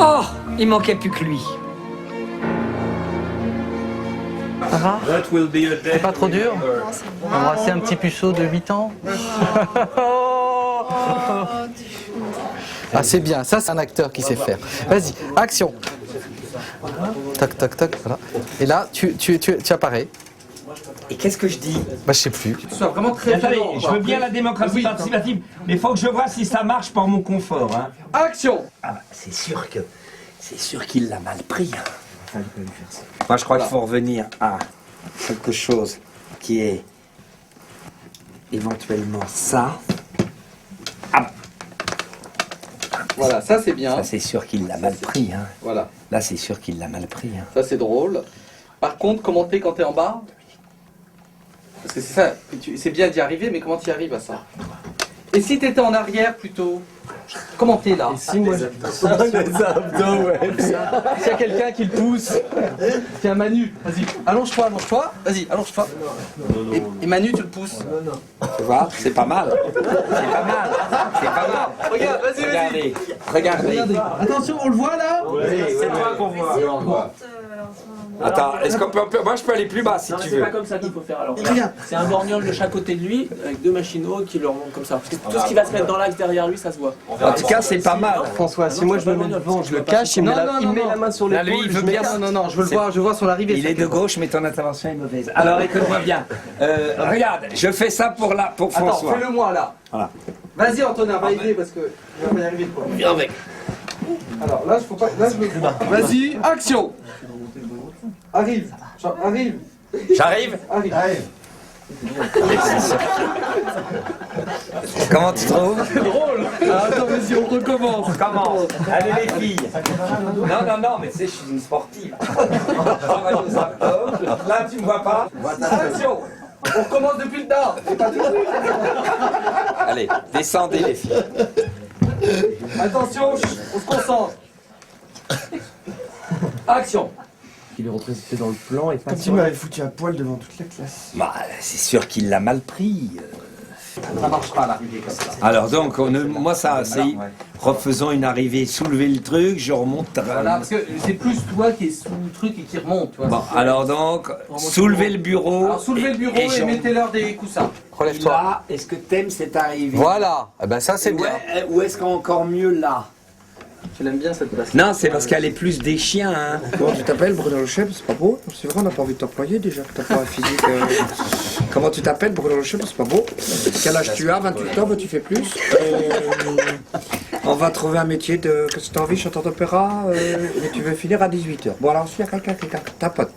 Oh, il manquait plus que lui. Ça va? C'est pas trop dur? Embrasser un petit puceau de 8 ans? Ah, c'est bien, ça c'est un acteur qui sait faire. Vas-y, action. Tac, tac, tac, voilà. Et là, tu apparais. Et qu'est-ce que je dis? Bah, je sais plus. Tu sois vraiment très Attendez, violent, je veux bien la démocratie participative, mais il faut que je vois si ça marche pour mon confort. Hein. Action! Ah bah, c'est sûr qu'il l'a mal pris. Hein. Moi, je crois qu'il faut revenir à quelque chose qui est éventuellement ça. Ah. Voilà, ça c'est bien. Ça, c'est sûr qu'il l'a mal pris. Hein. Voilà. Là, c'est sûr qu'il l'a mal pris. Hein. Ça c'est drôle. Par contre, comment t'es quand t'es en bas? Parce que c'est ça, c'est bien d'y arriver, mais comment t'y arrives à ça? Et si t'étais en arrière plutôt? Comment t'es là? Et si moi les abdos, ouais. S'il y a quelqu'un qui le pousse, tiens Manu, vas-y, allonge-toi, vas-y, allonge-toi. Et Manu, tu le pousses. Tu vois, c'est pas mal. C'est pas mal. C'est pas mal. Regarde, vas-y. Regardez. Attention, on le voit là? C'est toi qu'on voit. Attends, est-ce qu'on peut... Moi, je peux aller plus bas si tu veux. C'est pas comme ça qu'il faut faire alors. C'est un borgnole de chaque côté de lui, avec 2 machinaux qui le remontent comme ça. Parce que tout ce qui va se mettre dans l'axe derrière lui, ça se voit. En tout cas, c'est pas mal. François, si moi je me mets devant, je le cache, il met la main sur l'épaule. Lui, il veut bien. Non, je le vois son arrivée. Il est de gauche, mais ton intervention est mauvaise. Alors, écoute-moi bien. Regarde, je fais ça pour François. Attends, fais-le moi là. Voilà. Vas-y Antonin, va aider parce que je vais pas y arriver toi. Viens avec. Alors là, faut pas. Là, je me. Vas-y, action. Arrive. J'arrive. Comment tu trouves? C'est drôle. Attends, vas-y, on recommence. Allez les filles. Non, mais je suis une sportive. Là, tu me vois pas. Action. On recommence depuis le dard. C'est pas tout. Allez, descendez les filles. Attention, on se concentre. Action. Il est représenté dans le plan et pas Comme tu m'avais foutu à poil devant toute la classe. Bah, c'est sûr qu'il l'a mal pris. Ça marche pas l'arrivée comme ça. Alors donc, moi ça, c'est refaisons une arrivée, soulever le truc, je remonte. Voilà, parce que c'est plus toi qui est sous le truc et qui remonte. Tu vois, bon, alors donc, soulevez le bureau. Alors soulevez le bureau et mettez-leur des coussins. Relève-toi. Là, est-ce que t'aimes cette arrivée? Voilà, eh ben ça c'est bien. Ou est-ce qu'encore mieux là? Tu l'aimes bien cette place? Non, c'est parce qu'elle est plus des chiens. Hein. Comment tu t'appelles, Bruno Le Chef? C'est pas beau? C'est vrai, on n'a pas envie de t'employer déjà, que t'as pas un physique. Comment tu t'appelles, Bruno Le Chef? C'est pas beau? Quel âge tu as? 28 ans, bah, tu fais plus. On va trouver un métier de. Qu'est-ce que t'as envie, chanteur d'opéra? Et tu veux finir à 18h. Bon, alors, s'il y a quelqu'un qui tapote.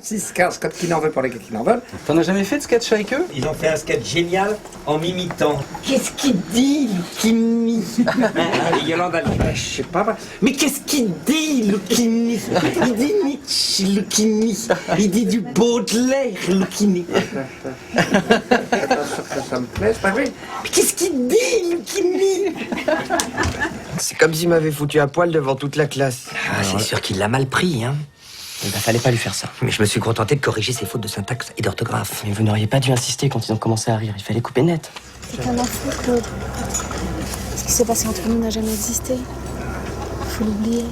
6-15, quand qui n'en veut pas les gars qui n'en veulent. T'en as jamais fait de sketch avec eux? Ils ont fait un sketch génial en m'imitant. Qu'est-ce qu'il dit, Lucchini? Et Yolande, je sais pas. Mais qu'est-ce qu'il dit, Lucchini? Il dit Nietzsche, Lucchini. Il dit du Baudelaire, Lucchini. Ça me plaît, c'est pas vrai? Mais qu'est-ce qu'il dit, Lucchini? C'est comme s'il m'avait foutu à poil devant toute la classe. Ah, c'est sûr qu'il l'a mal pris, hein. Il ne fallait pas lui faire ça. Mais je me suis contenté de corriger ses fautes de syntaxe et d'orthographe. Mais vous n'auriez pas dû insister quand ils ont commencé à rire. Il fallait couper net. C'est un enfant, Claude. Ce qui s'est passé entre nous n'a jamais existé. Faut l'oublier.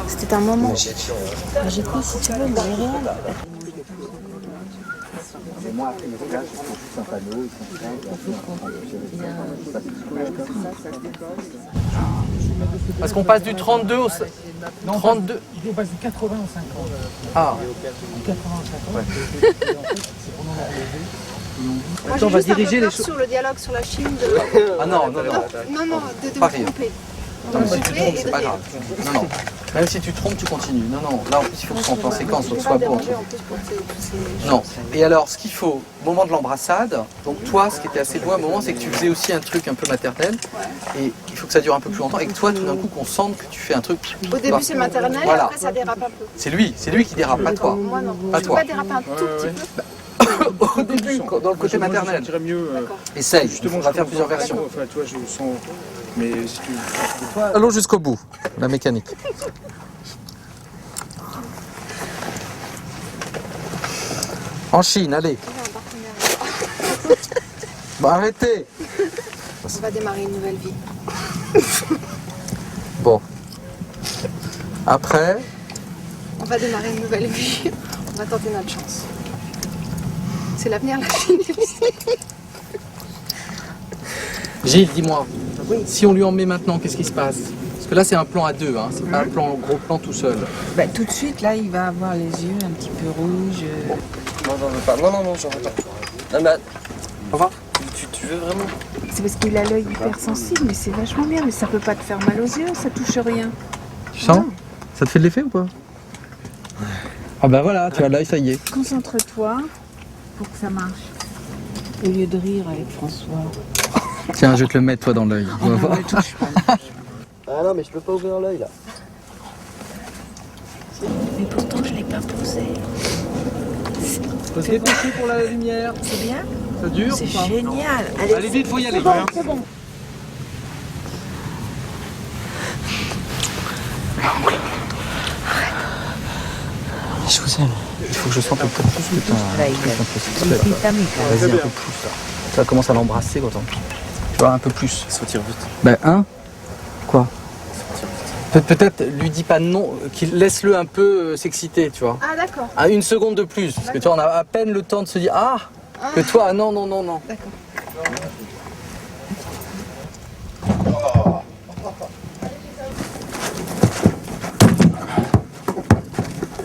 C'était un moment. Magique, si tu veux, mais réel. Parce qu'on passe du 32 au 32. On passe du 80 au 50. Ah. 80 au 50. Moi, on va juste diriger un peu les peur choses. sur le dialogue sur la Chine de... Ah non, Non, de pas me rire. tromper. De me tromper et C'est pas de grave. rire. Non. Même si tu te trompes, tu continues. Non, non, là en plus il faut que ce soit en séquence, faut que ce soit bon. Non. Et alors, ce qu'il faut, au moment de l'embrassade, donc toi, ce qui était assez beau à un moment, c'est que tu faisais aussi un truc un peu maternel, et il faut que ça dure un peu plus longtemps, et que toi, tout d'un coup, qu'on sente que tu fais un truc. Au début, c'est maternel, voilà. après, ça dérape un peu. C'est lui qui dérape, pas toi. Moi, non. Pas Tu toi. peux pas déraper un tout petit peu. Au début, dans le côté maternel. Je dirais mieux. Essaye, Justement, on va faire plusieurs versions. Enfin, tu vois, je sens. Mais si tu. Allons jusqu'au bout, la mécanique. En Chine, allez. Bon, arrêtez. On va démarrer une nouvelle vie. Bon. Après. On va démarrer une nouvelle vie. On va tenter notre chance. C'est l'avenir, la vie. Gilles, dis-moi, si on lui en met maintenant, qu'est-ce qui se passe? Parce que là, c'est un plan à deux, hein, c'est pas un plan, gros plan tout seul. Bah, tout de suite, là, il va avoir les yeux un petit peu rouges. Non, j'en veux pas. Non, j'en veux pas. Non, mais. Au revoir. Tu veux vraiment? C'est parce qu'il a l'œil hypersensible, mais c'est vachement bien. Mais ça peut pas te faire mal aux yeux, ça touche rien. Tu sens? Ça te fait de l'effet ou pas? Ah bah voilà, tu as l'œil, ça y est. Concentre-toi pour que ça marche. Au lieu de rire avec François. Tiens, je vais te le mettre toi dans l'œil. Oh non, ne touche pas. Ah non, mais je peux pas ouvrir l'œil là. Mais pourtant, je l'ai pas posé. Faut se dépêcher pour la lumière. C'est bien? Ça dure? C'est ou pas? génial. Allez vite, faut y aller. C'est bon. Je vous aime. Il faut que je sente un peu plus que Vas-y, un peu plus. Ça commence à l'embrasser, autant. Tu vois, un peu plus. Ça tire vite. Ben, hein? Quoi? Peut-être lui dis pas non, qu'il laisse-le un peu s'exciter, tu vois. Ah, d'accord. À une seconde de plus, parce que tu vois, on a à peine le temps de se dire ah, que toi, ah, non. D'accord.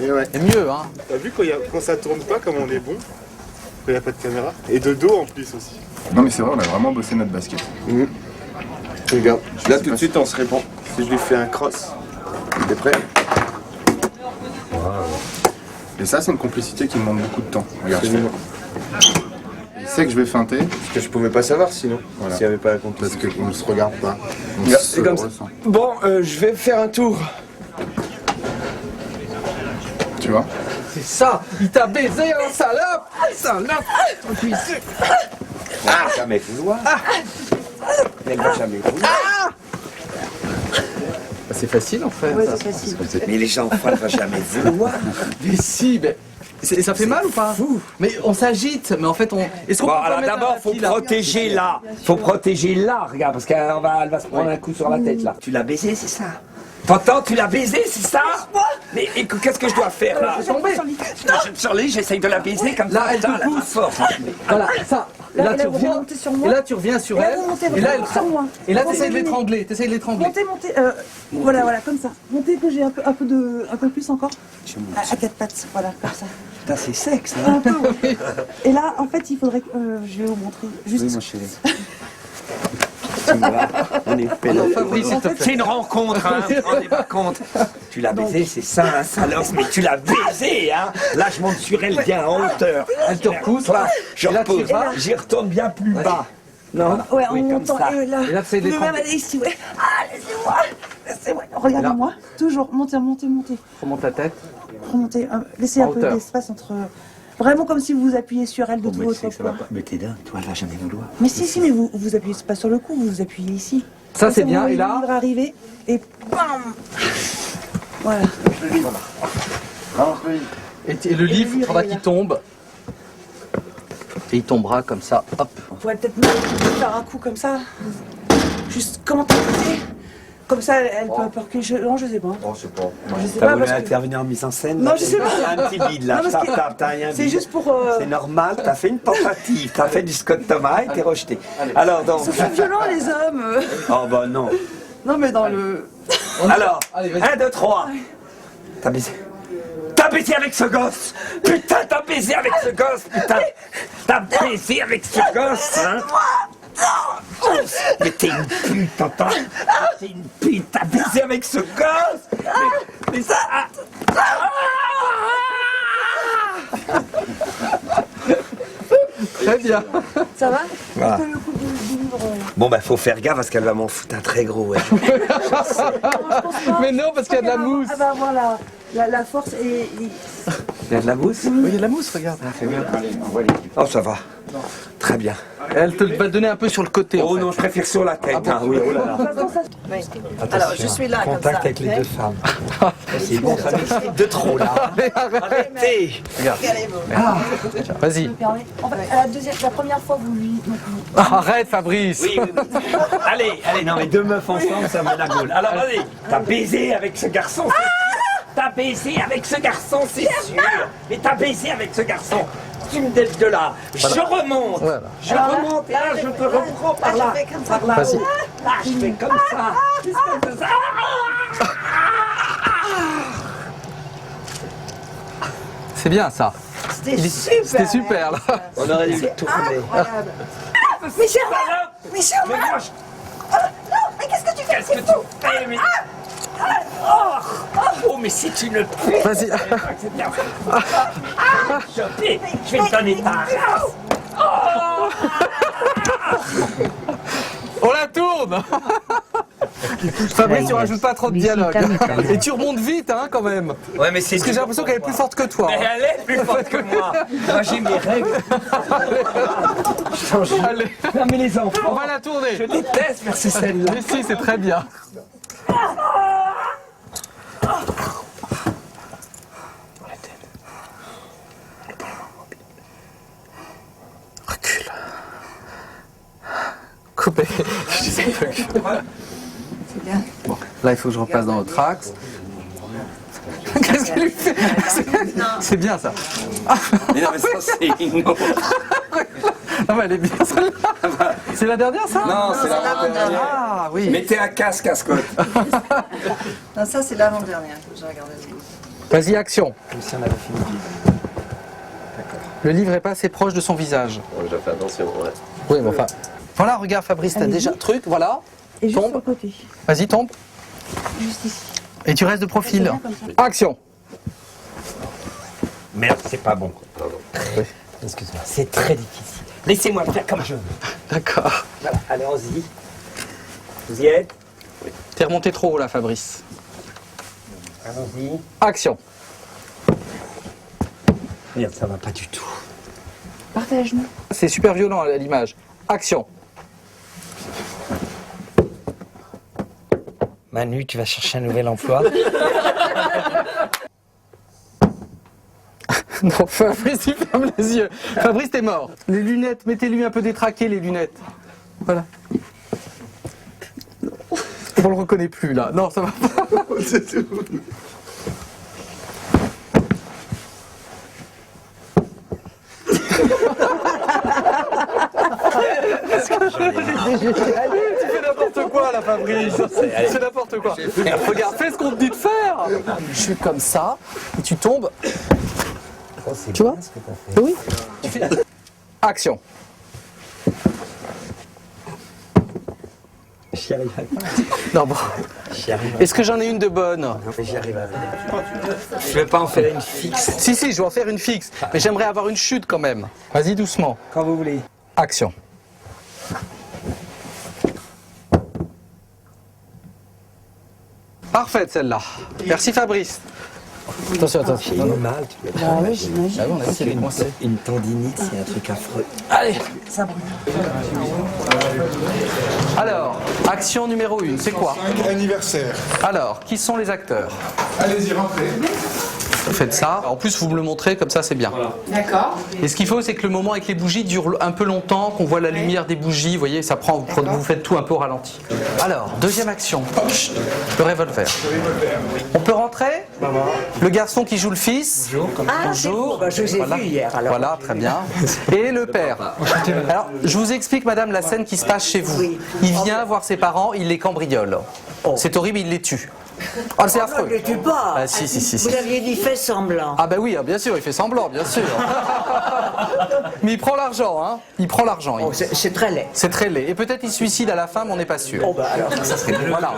Et ouais. C'est mieux, hein. T'as vu quand ça tourne pas, comme on est bon, quand il n'y a pas de caméra? Et de dos en plus aussi. Non mais c'est vrai, on a vraiment bossé notre basket. Regarde, là tout de suite on se répond. Si je lui fais un cross, t'es prêt? Et ça c'est une complicité qui demande beaucoup de temps. Regarde, il sait que je vais feinter. Parce que je pouvais pas savoir sinon, Voilà. s'il n'y avait pas la complicité. Parce qu'on ne se regarde pas. C'est comme ça. Bon, je vais faire un tour. Tu vois? C'est ça, il t'a baisé, hein, salope! Salope! Elle va jamais vouloir. Elle va jamais vouloir. C'est facile en fait. Ouais, ça. c'est facile. Mais les gens, elle va jamais vouloir. Mais si, mais ça fait mal ou pas? Mais on s'agite, mais en fait on. Est-ce qu'on Bon, peut pas alors mettre d'abord, un faut tapis, là protéger là. Faut protéger là, regarde, parce qu'elle va se prendre un coup sur la tête là. Tu l'as baisé, c'est ça? T'entends, tu l'as baisé, c'est ça? Mais qu'est-ce que je dois faire là? Je suis tombé. Je jette sur lui, j'essaye de la baiser comme Là, ça. elle te pousse. Voilà, ça. Et là, tu reviens. Et là, tu reviens sur elle. Et là, elle sur moi. Et là, t'essayes de l'étrangler. Montez. Voilà, comme ça. Montez que j'ai un peu plus encore. À quatre pattes, voilà, comme ça. Putain, c'est sexe, Un peu, ouais. Et là, en fait, il faudrait que je vais vous montrer. Juste. Oui, mon chéri. On est fait là. C'est une rencontre, hein, vous vous rendez pas compte. Tu l'as baisé, c'est ça, hein, salope, mais tu l'as baisé, hein. Là, je monte sur elle bien en hauteur. Elle te repousse, là, je repose, j'y retourne bien plus bas. Non, Ouais, oui, en comme montant. ça. Et là, Et là, c'est vous pouvez l'étrangle. même aller ici, ouais. Ah, laissez-moi. Regardez-moi. Toujours. Montez. Remonte la tête. Remontez. Laissez En un peu hauteur. d'espace entre. Vraiment comme si vous appuyez sur elle de tout votre poids. Mais t'es dingue, toi, elle va jamais vouloir. Mais si, mais vous appuyez pas sur le cou, vous appuyez ici. Ça, c'est Comme bien, vous et là va arriver et bam. Voilà. Et le livre, il faudra qu'il tombe. Et il tombera comme ça, hop. On pourrait peut-être faire un coup comme ça. Juste comment t'écouter. Comme ça, elle peut avoir que je. Non, je sais pas. Oh, je sais pas. Je sais T'as pas voulu parce que. intervenir en mise en scène? Non, je sais pas. T'as un petit bide là. Non, parce que T'as rien c'est dit. juste pour. C'est normal, t'as fait une tentative. T'as fait du Scott Thomas et t'es rejeté. Alors donc. Ils sont violents, les hommes. Oh bah non. Non, mais dans le. Alors, Allez, 1, 2, 3. T'as baisé. T'as baisé avec ce gosse. Putain, t'as baisé avec ce gosse. Putain, t'as baisé avec ce gosse. Hein. Mais t'es une pute, t'entends? T'es une pute, t'as baisé avec ce gosse. Mais ça... Très bien. Ça va? Voilà. Est-ce que le coup du livre... Bon bah faut faire gaffe parce qu'elle va m'en foutre un très gros, ouais. Mais non, parce qu'il y a de la mousse. Elle va avoir la force et... Il y a de la mousse? Oui, il y a de la mousse, regarde. Ah, c'est bien. Oh, ça va. Très bien. Elle te va donner un peu sur le côté. Oh non, je préfère sur la tête. Ah bon, oui, oh là là. Alors, je suis là, Contact comme ça. avec les deux femmes. C'est bon, ça m'excite de trop, là. Arrêtez. Regarde. Ah. Vas-y. La première fois, vous lui... Arrête, Fabrice. Oui, oui, oui. Allez, non mais deux meufs ensemble, ça va la gaule. Alors, vas-y. T'as baisé avec ce garçon, c'est sûr. T'as baisé avec ce garçon, c'est sûr. Mais t'as baisé avec ce garçon. Tu me donnes de là. Voilà. Je remonte. Voilà. Je remonte et là, je te reprends par là. Par là. Vas-y. Là, je fais comme ça. Comme ça. C'est bien ça. C'était super là. On aurait dû le tourner. Michel! Michel! Mais moi, Non, mais qu'est-ce que tu fais? qu'est-ce que tu fais, mais... Oh, mais c'est une pute. Vas-y. Je vais te donner ta race. On la tourne. Fabrice, tu rajoutes pas trop de dialogue. Et tu remontes vite, hein, quand même. Ouais, mais c'est... Parce que j'ai l'impression qu'elle est plus forte que toi. Mais elle est plus forte que moi. Moi, j'ai mes règles. Allez. Non, mais les enfants... On va la tourner. Je déteste faire ces scènes-là. Mais si, c'est très bien. Recule. Coupé. C'est bien. Bon, là, il faut que je repasse dans notre axe. Qu'est-ce qu'il lui fait? C'est bien ça. Mais non, mais ça, c'est... Non, mais elle est bien celle-là. C'est la dernière, ça? Non, c'est l'avant-dernière. Ah, oui. Mettez un casque à Scott. Non, ça, c'est l'avant-dernière. J'ai regardé le livre. Vas-y, action. Comme si on avait fini. Le livre est pas assez proche de son visage. J'ai fait attention, ouais. Oui, mais enfin. Voilà, regarde, Fabrice, t'as déjà un truc, voilà. Et juste Tombe. sur le côté. Vas-y, tombe. Juste ici. Et tu restes de profil. Action. Merde, c'est pas bon. Oui. Excuse-moi. C'est très difficile. Laissez-moi le faire comme je veux. D'accord. Voilà, allons-y. Vous y êtes? T'es remonté trop haut là, Fabrice. Allons-y. Action. Merde, ça va pas du tout. Partage-nous. C'est super violent à l'image. Action. Manu, tu vas chercher un nouvel emploi. Non, Fabrice, il ferme les yeux. Fabrice, t'es mort. Les lunettes, mettez-lui un peu détraquées, les lunettes. Voilà. On le reconnaît plus, là. Non, ça va pas. C'est tout. Tu fais n'importe quoi, là, Fabrice. C'est n'importe quoi. Regarde, fais ce qu'on te dit de faire. Je suis comme ça, et tu tombes. Tu vois? Oui. Tu fais... Action. J'y arriverai pas. Non, bon. Est-ce que j'en ai une de bonne? Non, mais j'y arriverai. Je vais pas en faire une fixe. Si, je vais en faire une fixe. Mais j'aimerais avoir une chute quand même. Vas-y, doucement. Quand vous voulez. Action. Parfaite celle-là. Merci Fabrice. Attention. J'ai eu mal, tu l'as Ah oui, j'imagine. Ah oui, on a essayé de coincer. Une tendinite, c'est un truc affreux. Allez. Ça brûle. Alors, action numéro 1, c'est quoi? Anniversaire. Alors, qui sont les acteurs? Allez-y, rentrez. Vous faites ça. En plus, vous me le montrez, comme ça, c'est bien. D'accord. Et ce qu'il faut, c'est que le moment avec les bougies dure un peu longtemps, qu'on voit la lumière des bougies. Vous voyez, ça prend. Vous faites tout un peu au ralenti. Alors, deuxième action. Chut, le revolver. On peut rentrer? Le garçon qui joue le fils. Bonjour. Bah, je vous ai Voilà. vu hier, alors. Voilà, très bien. Et le père. Alors, je vous explique, madame, la scène qui se passe chez vous. Il vient voir ses parents, il les cambriole. C'est horrible, il les tue. Ah, c'est affreux. Ne le tue pas. Ah, si. Vous aviez dit fait semblant. Ah ben oui, bien sûr, il fait semblant, bien sûr. Mais il prend l'argent, hein. Il prend l'argent. Oh, c'est très laid. C'est très laid. Et peut-être il se suicide à la fin, mais on n'est pas sûr. Oh bah alors, ça serait bien. Voilà.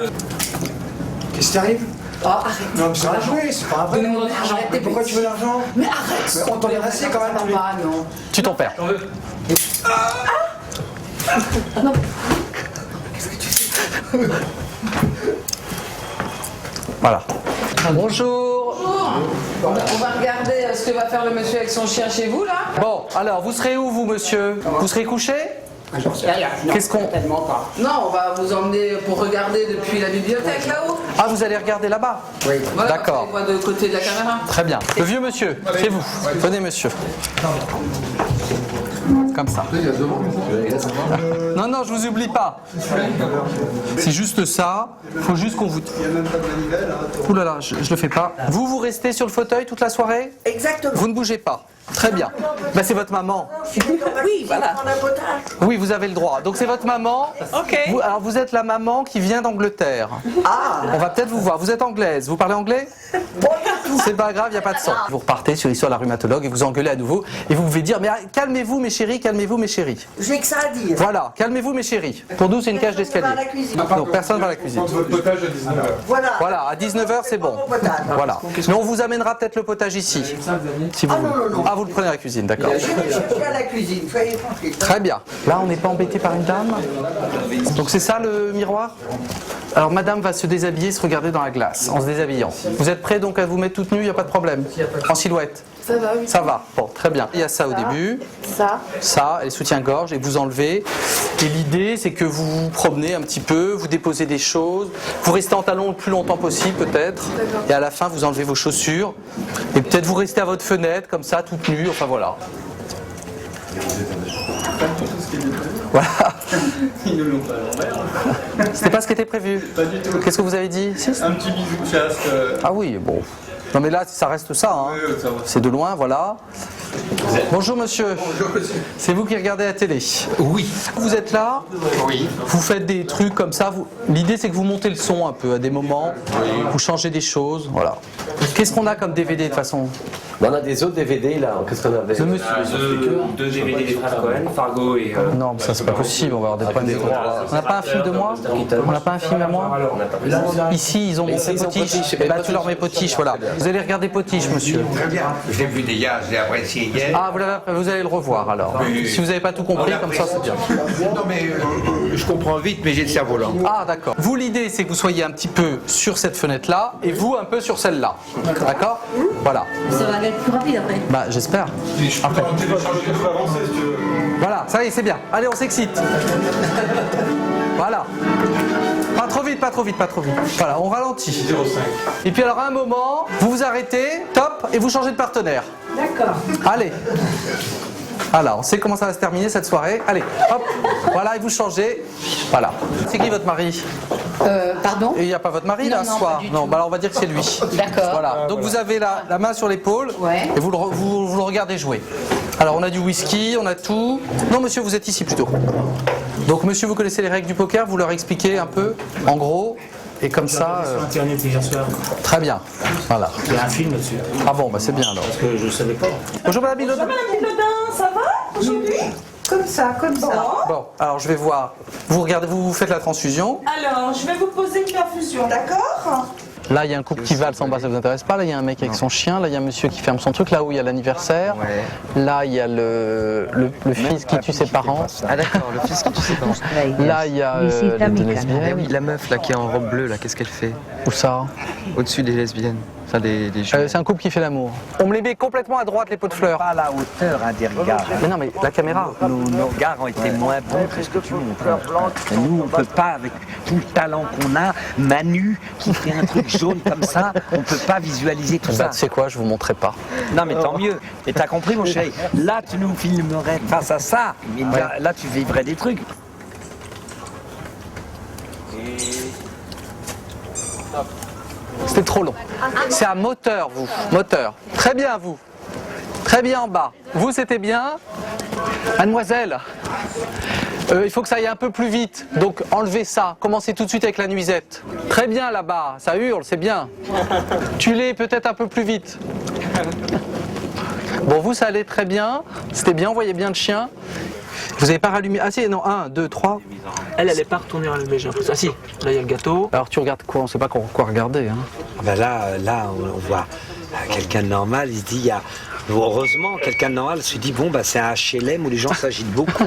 Qu'est-ce qui t'arrive? Ah, arrête. Non, mais ça va jouer, c'est pas vrai. Donnez-moi de l'argent. Pourquoi tu veux l'argent? Mais arrête. On t'en est resté quand même. Non. Tu t'en perds. Non. Voilà. Bonjour. On va regarder ce que va faire le monsieur avec son chien chez vous, là. Bon, alors, vous serez où, vous, monsieur? Vous serez couché? Qu'est-ce qu'on... Non, on va vous emmener pour regarder depuis la bibliothèque, là-haut. Ah, vous allez regarder là-bas? Oui. Voilà, D'accord. on voit de côté de la caméra. Très bien. Le vieux monsieur, c'est vous. Venez, monsieur. Comme ça. Non, je vous oublie pas. C'est juste ça. Il faut juste qu'on vous... Ouh là là, je le fais pas. Vous restez sur le fauteuil toute la soirée? Exactement. Vous ne bougez pas. Très bien. Ben, c'est votre maman. Oui, voilà. Oui, vous avez le droit. Donc c'est votre maman. Ok. Alors vous êtes la maman qui vient d'Angleterre. Ah. On va peut-être vous voir. Vous êtes anglaise. Vous parlez anglais? C'est pas grave, il n'y a pas de son. Vous repartez sur l'histoire de la rhumatologue et vous engueulez à nouveau. Et vous pouvez dire, mais calmez-vous mes chéris, calmez-vous mes chéris. J'ai que ça à dire. Voilà, calmez-vous mes chéris. Pour nous, c'est une cage d'escalier. Non, personne va à la cuisine. Votre potage à 19h. Voilà. À 19h, c'est bon. Voilà. Mais on vous amènera peut-être le potage ici. Si vous... Ah, vous le prenez à la cuisine, d'accord. Je suis à la cuisine, soyez tranquille. Très bien. Là, on n'est pas embêté par une dame. Donc c'est ça le miroir? Alors madame va se déshabiller, se regarder dans la glace, en se déshabillant. Vous êtes prêts donc à vous mettre toute nue, il n'y a pas de problème? En silhouette? Ça va, oui. Ça va, bon, très bien. Il y a ça au début. Ça, les soutiens-gorge, et vous enlevez. Et l'idée, c'est que vous vous promenez un petit peu, vous déposez des choses, vous restez en talons le plus longtemps possible peut-être, et à la fin, vous enlevez vos chaussures, et peut-être vous restez à votre fenêtre, comme ça, toute nue, enfin voilà. Voilà. Ils ne l'ont pas à l'envers. C'était pas ce qui était prévu. Pas du tout. Qu'est-ce que vous avez dit? Un petit bisou chaste. Ah oui, bon. Non mais là, ça reste ça, hein. Oui, ça va. C'est de loin, voilà. Bonjour monsieur. Bonjour monsieur. C'est vous qui regardez la télé? Oui. Vous êtes là? Oui. Vous faites des trucs comme ça. L'idée c'est que vous montez le son un peu à des moments. Oui. Vous changez des choses, voilà. Qu'est-ce qu'on a comme DVD de toute façon? On a des autres DVD là. Qu'est-ce qu'on avait? Deux DVD des frères Cohen, Fargo et. Non, ça c'est pas possible. On va avoir des problèmes de droit. On n'a pas un film de moi? On n'a pas un film à moi? Ici ils ont monté Potiche. Bah tu leur mets Potiche, voilà. Vous allez regarder Potiche, monsieur. Très bien. Je l'ai vu déjà, je l'ai apprécié hier. Ah, vous allez le revoir alors. Si vous n'avez pas tout compris, comme ça c'est bien. Non mais je comprends vite, mais j'ai le cerveau lent. Ah d'accord. Vous, l'idée c'est que vous soyez un petit peu sur cette fenêtre-là et vous un peu sur celle-là. D'accord? Voilà. Ça va être plus rapide après. Bah j'espère. Après. Voilà, ça y est, c'est bien. Allez, on s'excite. Voilà. Pas trop vite, pas trop vite, pas trop vite. Voilà, on ralentit. 0,5. Et puis alors à un moment, vous vous arrêtez, top, et vous changez de partenaire. D'accord. Allez. Voilà, on sait comment ça va se terminer cette soirée. Allez, hop, voilà, et vous changez. Voilà. C'est qui votre mari? Pardon? Et il n'y a pas votre mari là ce soir? Non, bah alors on va dire que c'est lui. D'accord. Voilà, donc vous avez la main sur l'épaule et vous le regardez jouer. Alors on a du whisky, on a tout. Non monsieur, vous êtes ici plutôt. Donc monsieur, vous connaissez les règles du poker, vous leur expliquez un peu, en gros. Et comme ça. Sur internet hier soir. Très bien. Voilà. Il y a un film dessus. Ah bon, bah c'est bien alors. Parce que je savais pas. Bonjour madame Bilodeau. Bonjour madame Bilodeau, ça va aujourd'hui? Comme ça, comme ça. Bon, alors je vais voir. Vous regardez, vous faites la transfusion. Alors, je vais vous poser une perfusion, d'accord? Là, il y a un couple qui valse en bas, ça vous intéresse pas. Là, il y a un mec avec son chien. Là, il y a un monsieur qui ferme son truc. Là où il y a l'anniversaire. Ouais. Là, il y a le fils qui tue ses parents. Ah d'accord, le fils qui tue ses parents. Là, il y a les deux lesbiennes. Ah oui, la meuf là qui est en robe bleue là, qu'est-ce qu'elle fait? Où ça? Au-dessus des lesbiennes. Enfin des c'est un couple qui fait l'amour. On me les met complètement à droite, les pots de fleurs. Pas à la hauteur des regards. Mais non, mais la caméra. Nos regards ont été moins bons que ce que tu montres. Nous, on ne peut pas, avec tout le talent qu'on a, Manu qui fait un truc jaune comme ça, on ne peut pas visualiser tout ça. Tu sais quoi, je vous montrerai pas. Non, mais tant mieux. Et t'as compris, mon chéri? Là, tu nous filmerais face à ça. Mais là, tu vivrais des trucs. C'était trop long. C'est un moteur, vous. Moteur. Très bien, vous. Très bien en bas. Vous, c'était bien. Mademoiselle, Il faut que ça aille un peu plus vite. Donc enlevez ça. Commencez tout de suite avec la nuisette. Très bien là-bas. Ça hurle, c'est bien. Tue-les peut-être un peu plus vite. Bon, vous, ça allait très bien. C'était bien, on voyait bien le chien. Vous n'avez pas rallumé. Ah si, non, 1, 2, 3. Elle n'est pas retournée rallumer, j'ai l'impression. Ah si, là il y a le gâteau. Alors tu regardes quoi? On ne sait pas quoi regarder. Hein. Ben là, on voit quelqu'un de normal, il se dit, il y a... Heureusement, quelqu'un de normal se dit, bon, bah, c'est un HLM où les gens s'agitent beaucoup.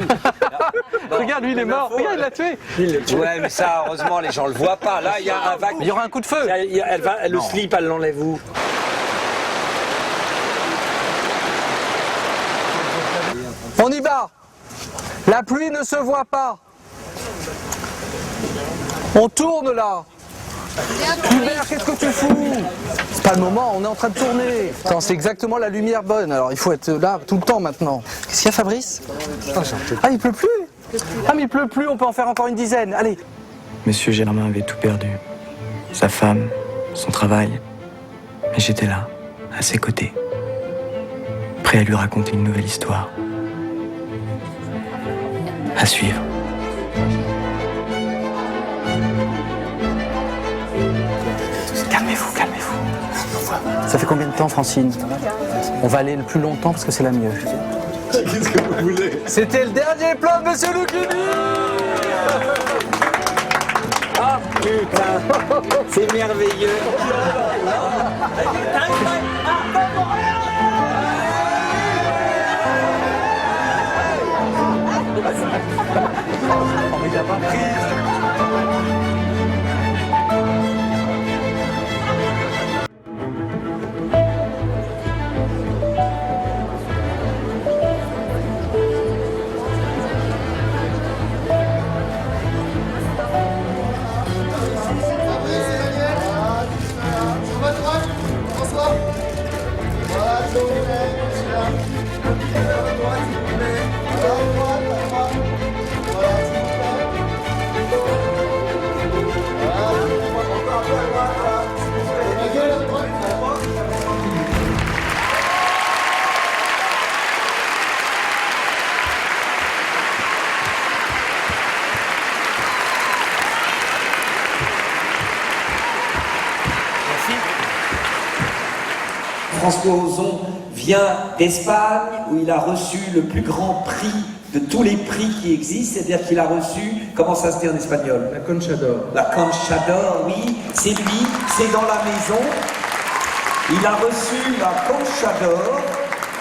Regarde, lui, il est mort. Regarde, il l'a tué. Ouais, mais ça, heureusement, les gens le voient pas. Là, il y a un vague. Il y aura un coup de feu. Le slip, elle l'enlève où? On y va. La pluie ne se voit pas. On tourne là. Hubert, qu'est-ce que tu fous? C'est pas le moment, on est en train de tourner. Attends, c'est exactement la lumière bonne, alors il faut être là tout le temps maintenant. Qu'est-ce qu'il y a, Fabrice? Ah, il pleut plus? Ah, mais il pleut plus, on peut en faire encore une dizaine, allez. Monsieur Germain avait tout perdu. Sa femme, son travail. Mais j'étais là, à ses côtés. Prêt à lui raconter une nouvelle histoire. À suivre. Calmez-vous, calmez-vous. Ça fait combien de temps, Francine? On va aller le plus longtemps parce que c'est la mieux. Qu'est-ce que vous voulez? C'était le dernier plan de Monsieur Lucchini. Ah putain, c'est merveilleux. Oh, mais t'as pas pris. François Ozon vient d'Espagne où il a reçu le plus grand prix de tous les prix qui existent, c'est-à-dire qu'il a reçu, comment ça se dit en espagnol? La Concha d'Or. La Concha d'Or, oui, c'est lui, c'est dans la maison. Il a reçu la Concha d'Or.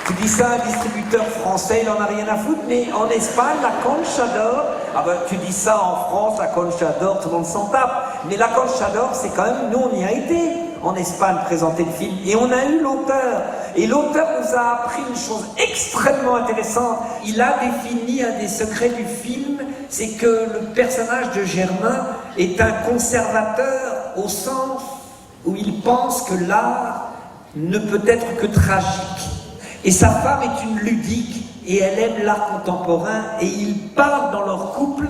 Tu dis ça à un distributeur français, il en a rien à foutre, mais en Espagne, la Concha d'Or, ah ben, tu dis ça en France, la Concha d'Or, tout le monde s'en tape. Mais la Concha d'Or, c'est quand même, nous on y a été en Espagne présenter le film, et on a eu l'auteur. Et l'auteur nous a appris une chose extrêmement intéressante. Il a défini un des secrets du film, c'est que le personnage de Germain est un conservateur au sens où il pense que l'art ne peut être que tragique. Et sa femme est une ludique, et elle aime l'art contemporain, et ils parlent dans leur couple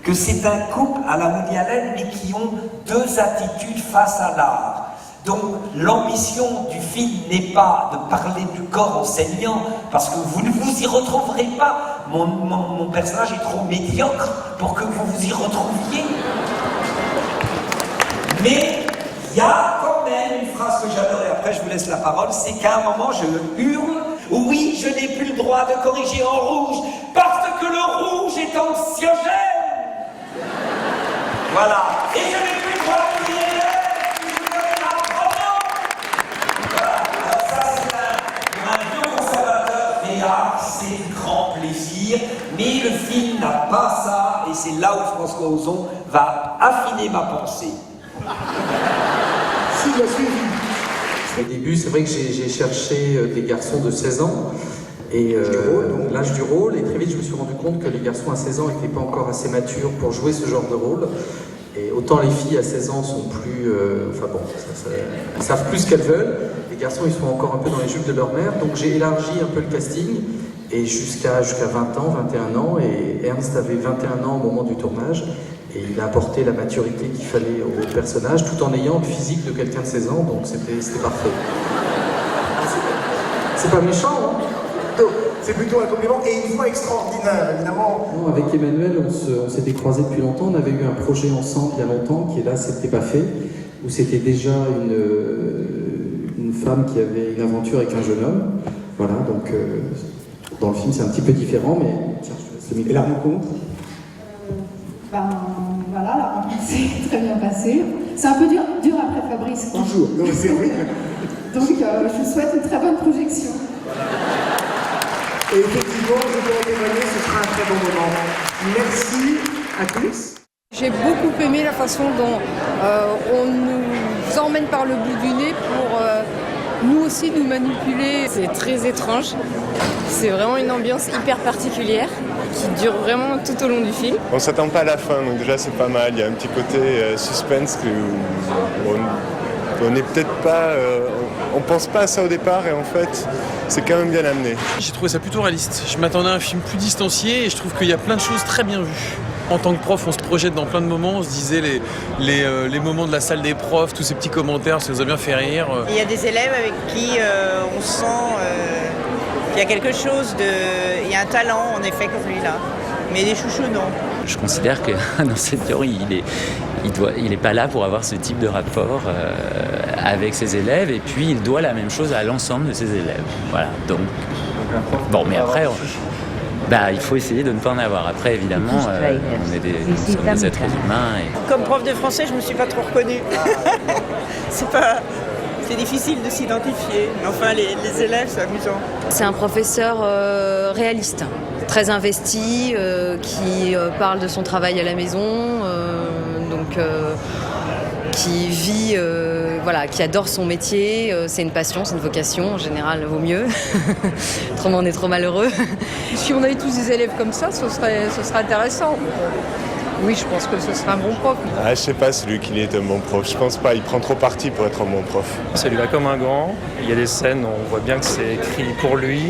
que c'est un couple à la Woody Allen, mais qui ont deux attitudes face à l'art. Donc l'ambition du film n'est pas de parler du corps enseignant, parce que vous ne vous y retrouverez pas. Mon personnage est trop médiocre pour que vous vous y retrouviez. Mais il y a quand même une phrase que j'adore, et après je vous laisse la parole, c'est qu'à un moment je hurle, oui, je n'ai plus le droit de corriger en rouge, parce que le rouge est anxiogène. Voilà. Et je n'ai plus le droit de dire c'est grand plaisir, mais le film n'a pas ça, et c'est là où François Ozon va affiner ma pensée. Si, j'ai suivi. Au début, c'est vrai que j'ai cherché des garçons de 16 ans, et l'âge du rôle, et très vite je me suis rendu compte que les garçons à 16 ans n'étaient pas encore assez matures pour jouer ce genre de rôle. Et autant les filles à 16 ans sont plus... enfin bon, elles savent plus ce qu'elles veulent. Les garçons, ils sont encore un peu dans les jupes de leur mère. Donc j'ai élargi un peu le casting, et jusqu'à 20 ans, 21 ans. Et Ernst avait 21 ans au moment du tournage. Et il a apporté la maturité qu'il fallait au personnage, tout en ayant le physique de quelqu'un de 16 ans. Donc c'était parfait. C'est pas méchant, hein? C'est plutôt un compliment et une fois extraordinaire, évidemment. Non, avec Emmanuel, on s'était croisés depuis longtemps. On avait eu un projet ensemble il y a longtemps qui, là, s'était pas fait, où c'était déjà une femme qui avait une aventure avec un jeune homme. Voilà, donc dans le film, c'est un petit peu différent, mais tiens, je te laisse le micro. Et la rencontre Voilà, la rencontre s'est très bien passée. C'est un peu dur après Fabrice, quoi. Toujours, non, c'est vrai. Donc, je vous souhaite une très bonne projection. Et effectivement, je dois en témoigner, ce sera un très bon moment. Merci à tous. J'ai beaucoup aimé la façon dont on nous emmène par le bout du nez pour nous aussi nous manipuler. C'est très étrange. C'est vraiment une ambiance hyper particulière qui dure vraiment tout au long du film. On s'attend pas à la fin, donc déjà c'est pas mal. Il y a un petit côté suspense où on n'est peut-être pas... on pense pas à ça au départ et en fait c'est quand même bien amené. J'ai trouvé ça plutôt réaliste. Je m'attendais à un film plus distancié et je trouve qu'il y a plein de choses très bien vues. En tant que prof, on se projette dans plein de moments, on se disait les moments de la salle des profs, tous ces petits commentaires, ça nous a bien fait rire. Il y a des élèves avec qui on sent qu'il y a quelque chose il y a un talent en effet comme lui là, mais des chouchous non. Je considère que dans cette théorie, il n'est pas là pour avoir ce type de rapport avec ses élèves et puis il doit la même chose à l'ensemble de ses élèves. Voilà, donc bon, mais après... il faut essayer de ne pas en avoir. Après, évidemment, nous sommes des êtres humains. Et... Comme prof de français, je ne me suis pas trop reconnue. C'est difficile de s'identifier. Mais enfin, les élèves, c'est amusant. C'est un professeur réaliste, très investi, qui parle de son travail à la maison, qui vit, qui adore son métier. C'est une passion, c'est une vocation. En général, vaut mieux. Autrement, on est trop malheureux. Si on avait tous des élèves comme ça, ce serait intéressant. Oui, je pense que ce serait un bon prof. Je sais pas, celui qui est un bon prof. Je pense pas, il prend trop parti pour être un bon prof. Celui-là comme un grand. Il y a des scènes où on voit bien que c'est écrit pour lui.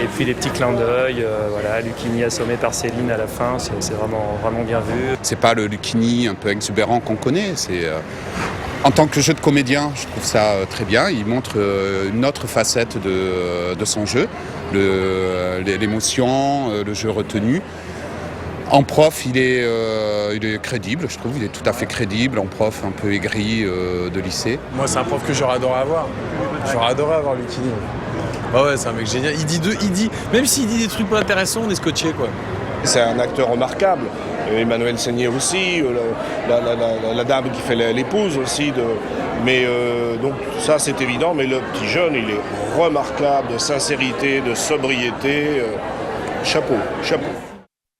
Et puis les petits clins d'œil, Lucchini assommé par Céline à la fin, c'est vraiment bien vu. C'est pas le Lucchini un peu exubérant qu'on connaît, en tant que jeu de comédien, je trouve ça très bien. Il montre une autre facette de son jeu, l'émotion, le jeu retenu. En prof, il est crédible, je trouve, il est tout à fait crédible, en prof un peu aigri de lycée. Moi, c'est un prof que j'aurais adoré avoir. J'aurais adoré avoir Lucchini. Ouais, c'est un mec génial. Même s'il dit des trucs pas intéressants, on est scotché, quoi. C'est un acteur remarquable. Emmanuel Seigné aussi, la dame qui fait l'épouse aussi. Donc ça, c'est évident, mais le petit jeune, il est remarquable de sincérité, de sobriété. Chapeau.